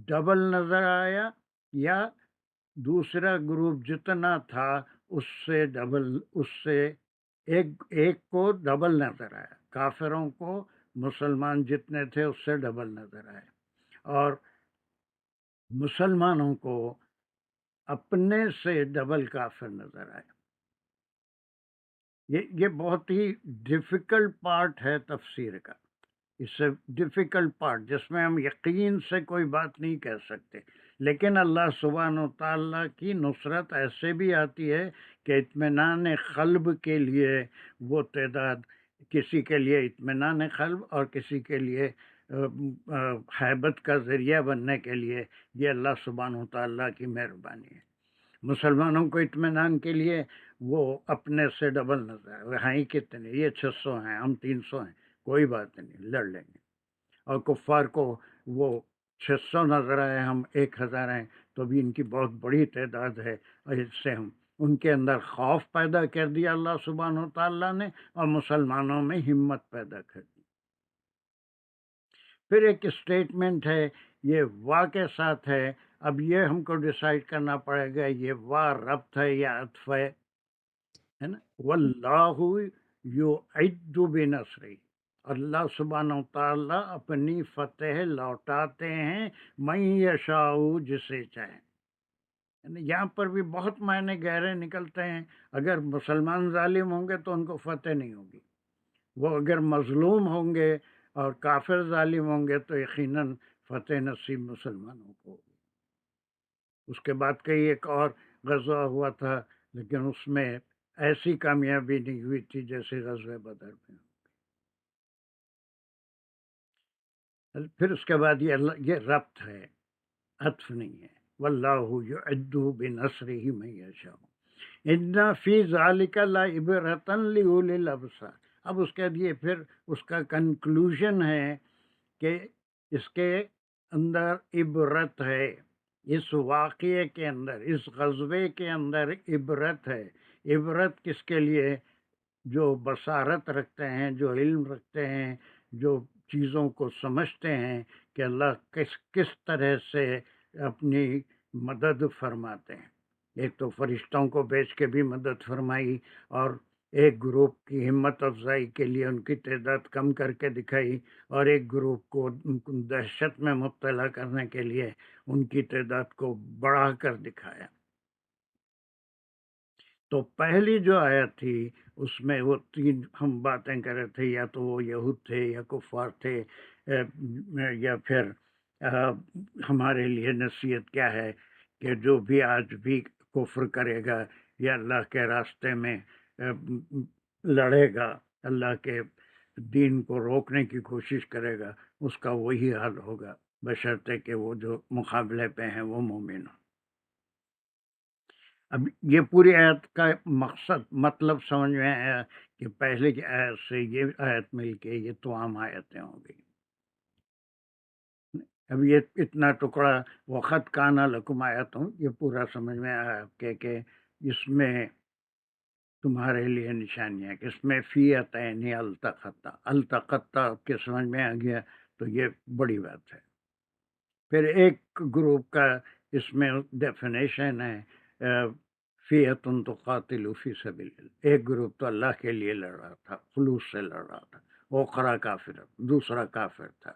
Speaker 1: ڈبل نظر آیا، یا دوسرا گروپ جتنا تھا اس سے ایک کو ڈبل نظر آیا، کافروں کو مسلمان جتنے تھے اس سے ڈبل نظر آئے، اور مسلمانوں کو اپنے سے ڈبل کافر نظر آئے۔ یہ بہت ہی ڈیفیکلٹ پارٹ ہے تفسیر کا، اس سے ڈیفیکلٹ پارٹ جس میں ہم یقین سے کوئی بات نہیں کہہ سکتے، لیکن اللہ سبحانہ و تعالیٰ کی نصرت ایسے بھی آتی ہے کہ اطمینان قلب کے لیے وہ تعداد، کسی کے لیے اطمینان قلب اور کسی کے لیے حیبت کا ذریعہ بننے کے لیے، یہ اللہ سبحانہ و تعالیٰ کی مہربانی ہے۔ مسلمانوں کو اطمینان کے لیے وہ اپنے سے ڈبل نظر ہے، ہاں کتنے، یہ 600 ہیں، ہم 300 ہیں، کوئی بات نہیں، لڑ لیں گے۔ اور کفار کو وہ 600 نظر آئے، ہم 1000 ہیں، تو بھی ان کی بہت بڑی تعداد ہے، اور اس سے ہم ان کے اندر خوف پیدا کر دیا اللہ سبحانہ و تعالیٰ نے، اور مسلمانوں میں ہمت پیدا کر دی۔ پھر ایک اسٹیٹمنٹ ہے، یہ وا کے ساتھ ہے، اب یہ ہم کو ڈیسائیڈ کرنا پڑے گا یہ وا ربط ہے یا عطف ہے نا۔ واللہ یعد بنصرہ، اللہ سبحانہ و تعالیٰ اپنی فتح لوٹاتے ہیں من یشاء، جسے چاہیں۔ یہاں پر بھی بہت معنی گہرے نکلتے ہیں۔ اگر مسلمان ظالم ہوں گے تو ان کو فتح نہیں ہوگی، وہ اگر مظلوم ہوں گے اور کافر ظالم ہوں گے تو یقیناً فتح نصیب مسلمانوں کو ہوگی۔ اس کے بعد کئی ایک اور غزوہ ہوا تھا، لیکن اس میں ایسی کامیابی نہیں ہوئی تھی جیسے غزوہ بدر میں۔ پھر اس کے بعد یہ ربط ہے، عطف نہیں ہے۔ واللہ یعد بنصرہ من یشاء ان فی ذلک لعبرۃ لأولی الابصار۔ اب اس کے بعد یہ پھر اس کا کنکلوژن ہے کہ اس کے اندر عبرت ہے، اس واقعے کے اندر، اس غزوے کے اندر عبرت ہے۔ عبرت کس کے لیے؟ جو بصارت رکھتے ہیں، جو علم رکھتے ہیں، جو چیزوں کو سمجھتے ہیں کہ اللہ کس طرح سے اپنی مدد فرماتے ہیں۔ ایک تو فرشتوں کو بھیج کے بھی مدد فرمائی، اور ایک گروپ کی ہمت افزائی کے لیے ان کی تعداد کم کر کے دکھائی، اور ایک گروپ کو دہشت میں مبتلا کرنے کے لیے ان کی تعداد کو بڑھا کر دکھایا۔ تو پہلی جو آیت تھی اس میں وہ 3 ہم باتیں کر رہے تھے، یا تو وہ یہود تھے یا کفار تھے، یا پھر ہمارے لیے نصیحت کیا ہے کہ جو بھی آج بھی کفر کرے گا یا اللہ کے راستے میں لڑے گا، اللہ کے دین کو روکنے کی کوشش کرے گا، اس کا وہی حال ہوگا، بشرطے کہ وہ جو مقابلے پہ ہیں وہ مومن ہوں۔ اب یہ پوری آیت کا مطلب سمجھ میں آیا کہ پہلے کی آیت سے یہ آیت مل کے یہ تمام آیتیں ہو گئی۔ اب یہ اتنا ٹکڑا وقت کانا لکم آیتوں، یہ پورا سمجھ میں آیا کہ اس میں تمہارے لیے نشانیاں، کہ اس میں فیعتین التقطا کے سمجھ میں آ گیا تو یہ بڑی بات ہے۔ پھر ایک گروپ کا اس میں ڈیفینیشن ہے، فیعۃ تقاتل فی سبیل اللہ، ایک گروپ تو اللہ کے لیے لڑ رہا تھا، خلوص سے لڑ رہا تھا، اخری کافر، دوسرا کافر تھا۔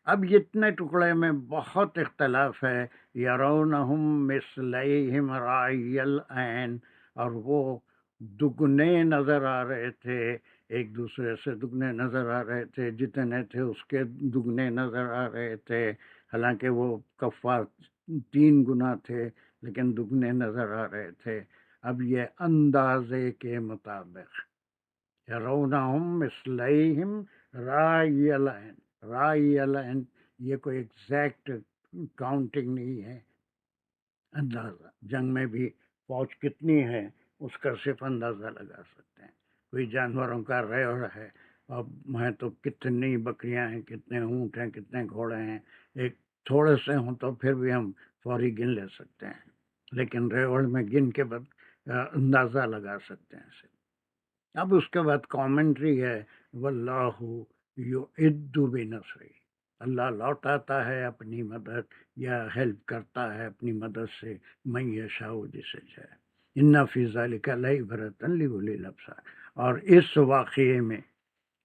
Speaker 1: اب اتنے ٹکڑے میں بہت اختلاف ہے، یرونہم مثلیہم رأی العین، اور وہ دگنے نظر آ رہے تھے، ایک دوسرے سے دگنے نظر آ رہے تھے، جتنے تھے اس کے دگنے نظر آ رہے تھے، حالانکہ وہ کفار 3 گنا تھے لیکن دگنے نظر آ رہے تھے۔ اب یہ اندازے کے مطابق یرونہم مثلیہم رأی العین، رأی العین یہ کوئی ایگزیکٹ کاؤنٹنگ نہیں ہے، اندازہ۔ جنگ میں بھی فوج کتنی ہے اس کا صرف اندازہ لگا سکتے ہیں۔ کوئی جانوروں کا ریوڑ ہے، اب میں تو کتنی بکریاں ہیں، کتنے اونٹ ہیں، کتنے گھوڑے ہیں، ایک تھوڑے سے ہوں تو پھر بھی ہم فوری گن لے سکتے ہیں، لیکن ریوڑ میں گن کے اندازہ لگا سکتے ہیں اسے۔ اب اس کے بعد کامنٹری ہے واللہ یعد بنصرہ، اللہ لوٹاتا ہے اپنی مدد یا ہیلپ کرتا ہے اپنی مدد سے من یشاء جسے چاہے۔ ان فی ذلک لعبرۃ لاولی الابصار، اور اس واقعے میں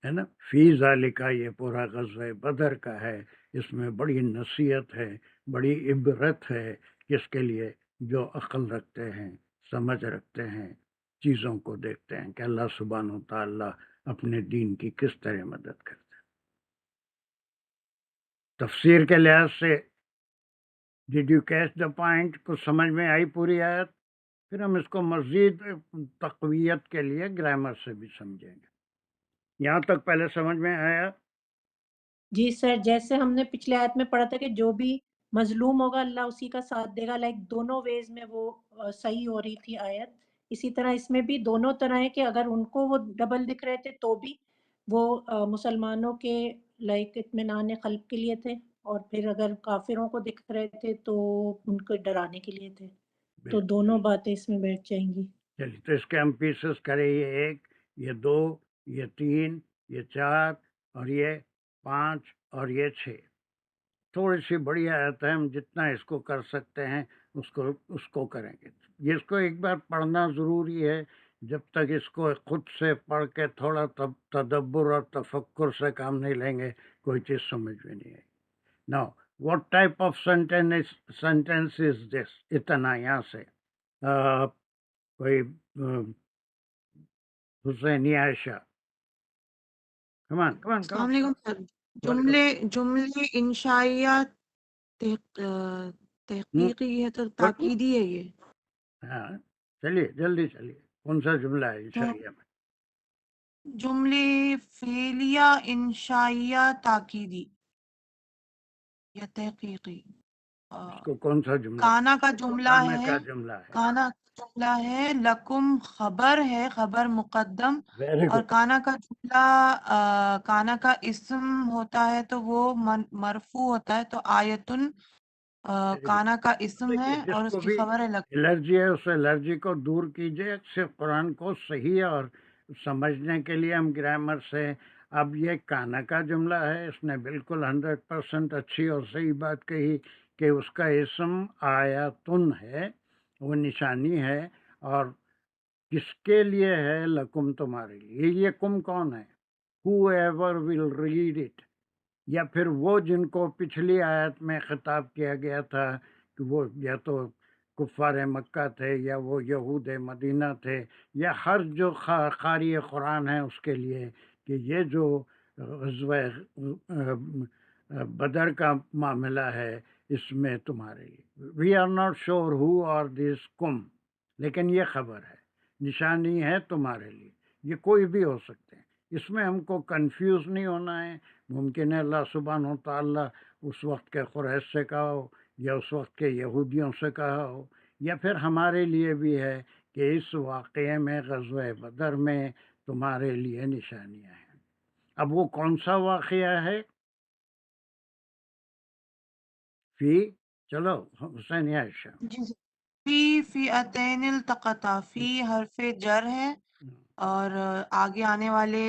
Speaker 1: ہے نا، فی ذالک یہ پورا غزوہ بدر کا ہے، اس میں بڑی نصیحت ہے، بڑی عبرت ہے کس کے لیے؟ جو عقل رکھتے ہیں، سمجھ رکھتے ہیں، چیزوں کو دیکھتے ہیں کہ اللہ سبحانہ و تعالیٰ اپنے دین کی کس طرح مدد کرتے ہیں۔ تفسیر کے لحاظ سے did you catch the point? کچھ سمجھ میں آئی پوری آیت؟ پھر ہم اس کو مزید تقویت کے لیے گرامر سے بھی سمجھیں گے۔ یہاں تک پہلے سمجھ میں آیا؟
Speaker 5: جی سر، جیسے ہم نے پچھلے آیت میں پڑھا تھا کہ جو بھی مظلوم ہوگا اللہ اسی کا ساتھ دے گا، لائک دونوں ویز میں وہ صحیح ہو رہی تھی آیت۔ اسی طرح اس میں بھی دونوں طرح ہے کہ اگر ان کو وہ ڈبل دکھ رہے تھے تو بھی وہ مسلمانوں کے لائک اطمینان قلب کے لیے تھے، اور پھر اگر کافروں کو دکھ رہے تھے تو ان کو ڈرانے کے لیے تھے، تو دونوں باتیں اس میں بیٹھ جائیں گی۔
Speaker 1: چلیے تو اس کے ہم پیسز کریں، یہ 1، یہ 2، یہ 3، یہ 4، اور یہ 5، اور یہ 6۔ تھوڑی سی بڑی آیت ہے، ہم جتنا اس کو کر سکتے ہیں اس کو کریں گے۔ یہ اس کو ایک بار پڑھنا ضروری ہے، جب تک اس کو خود سے پڑھ کے تھوڑا تدبر اور تفکر سے کام نہیں لیں گے کوئی چیز سمجھ میں نہیں آئے۔ Now, what type of sentence is this؟ اتنا یہاں سے کوئی حسین عائشہ،
Speaker 9: السلام علیکم سر۔ جملے انشائیہ تحقیقی ہے تو تاکیدی ہے یہ؟
Speaker 1: ہاں چلیے جلدی چلیے، کون سا جملہ ہے
Speaker 9: تو
Speaker 1: انشائیہ میں؟
Speaker 9: جملے فعلیہ انشائیہ تاکیدی یا تحقیقی۔
Speaker 1: اس کو کون سا جملہ؟
Speaker 9: کانا کا جملہ
Speaker 1: کانا
Speaker 9: ہے،
Speaker 1: کا جملہ ہے۔
Speaker 9: کانا کا جملہ ہے، لکم خبر ہے، خبر مقدم،
Speaker 1: ویری
Speaker 9: اور
Speaker 1: گڈ۔
Speaker 9: کانا کا جملہ کانا کا اسم ہوتا ہے تو وہ مرفوع ہوتا ہے، تو آیتن کانا کا اسم ہے
Speaker 1: دیکھیے جس
Speaker 9: اور اس
Speaker 1: کو
Speaker 9: کی
Speaker 1: بھی
Speaker 9: خبر ہے لکم۔
Speaker 1: الرجی ہے اس الرجی کو دور کیجیے، صرف قرآن کو صحیح اور سمجھنے کے لیے ہم گرامر سے۔ اب یہ کانا کا جملہ ہے، اس نے بالکل 100% اچھی اور صحیح بات کہی کہ اس کا اسم آیاتن ہے، وہ نشانی ہے، اور کس کے لیے ہے؟ لکم، تمہارے لیے۔ یہ کم کون ہے؟ whoever will read it، یا پھر وہ جن کو پچھلی آیت میں خطاب کیا گیا تھا کہ وہ یا تو کفار مکہ تھے، یا وہ یہود مدینہ تھے، یا ہر جو قاری قرآن ہے اس کے لیے، کہ یہ جو غزوہ بدر کا معاملہ ہے اس میں تمہارے لیے۔ We are not sure who are دس کم، لیکن یہ خبر ہے، نشانی ہے تمہارے لیے۔ یہ کوئی بھی ہو سکتے ہیں، اس میں ہم کو کنفیوز نہیں ہونا ہے۔ ممکن ہے اللہ سبحانہ و تعالیٰ اس وقت کے قریش سے کہا ہو، یا اس وقت کے یہودیوں سے کہا ہو، یا پھر ہمارے لیے بھی ہے کہ اس واقعے میں غزوہ بدر میں تمہارے لیے نشانیاں ہیں۔ اب وہ کون سا واقعہ ہے؟ چلو حسین عائشہ۔
Speaker 9: جی فی اتین التقطا، فی حرف جر ہے اور آگے آنے والے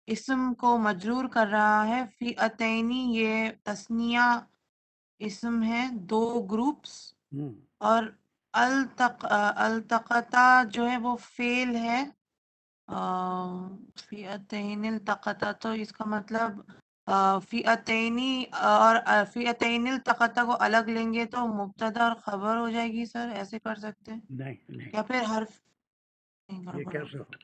Speaker 9: اسم کو مجرور کر رہا ہے۔ فی اتینی یہ تثنیہ اسم ہے، 2 گروپس، اور التقطا جو ہے وہ فعل ہے۔ فی اتین التقطا، تو اس کا مطلب فی اتینی اور فی اتین التقطا کو الگ لیں گے تو مبتدا اور خبر ہو جائے گی سر، ایسے کر سکتے ہیں
Speaker 1: نہیں
Speaker 9: یا پھر حرف نہیں
Speaker 1: یہ
Speaker 9: گڑبڑ
Speaker 1: کیسے
Speaker 9: ہوگی،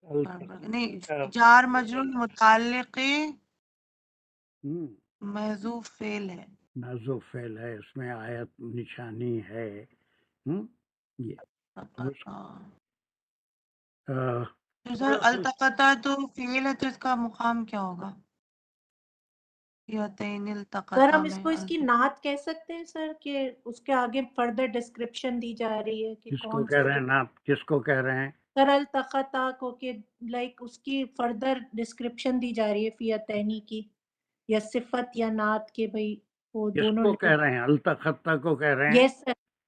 Speaker 1: ہو؟
Speaker 9: نہیں جار مجرور متعلق محذوف فعل ہے۔
Speaker 1: محذوف فعل ہے، اس میں آیت نشانی ہے۔ یہ
Speaker 9: تو سر التقطا تو فعل ہے، تو اس کا مقام کیا ہوگا؟ یتین
Speaker 5: سر
Speaker 9: التقطا
Speaker 5: ہم اس
Speaker 9: میں
Speaker 5: کو اس کی نعت کہہ سکتے ہیں سر، کہ اس کے آگے فردر ڈسکرپشن دی جا رہی ہے کہ
Speaker 1: کس کو
Speaker 5: کون
Speaker 1: کہہ
Speaker 5: سے
Speaker 1: رہے ہیں آپ؟ کس کو کہہ رہے ہیں؟
Speaker 5: سر التقطا کو، کہ لائک اس کی فردر ڈسکرپشن دی جا رہی ہے فی اتینی کی، یا صفت یا نعت، کہ بھئی وہ
Speaker 1: کس
Speaker 5: دونوں
Speaker 1: کو
Speaker 5: لوگ۔
Speaker 1: کہہ رہے ہیں؟ التقطہ کو کہہ رہے ہیں؟
Speaker 5: یس سر،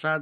Speaker 1: 7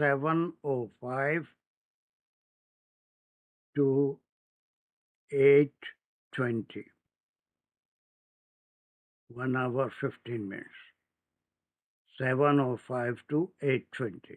Speaker 1: 7:05 to 8:20 1 hour 15 minutes 7:05 to 8:20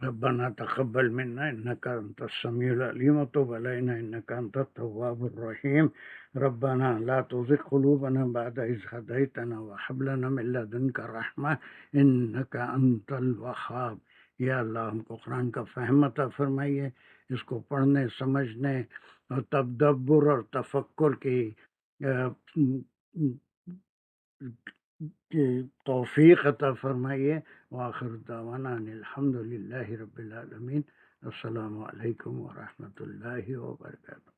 Speaker 1: ربنا تقبل منا إنك أنت السميع العليم وتب علينا إنك أنت التواب الرحيم ربنا لا تزغ قلوبنا بعد إذ هديتنا وهب لنا من لدنك رحمة إنك أنت الوهاب یا اللہ ہم کو قرآن کا فہم عطا فرمائیے اس کو پڑھنے سمجھنے اور تدبر اور تفکر کی توفیق عطا فرمائیے وآخر دعوانا ان الحمد للہ رب العالمین السلام علیکم ورحمۃ اللہ وبرکاتہ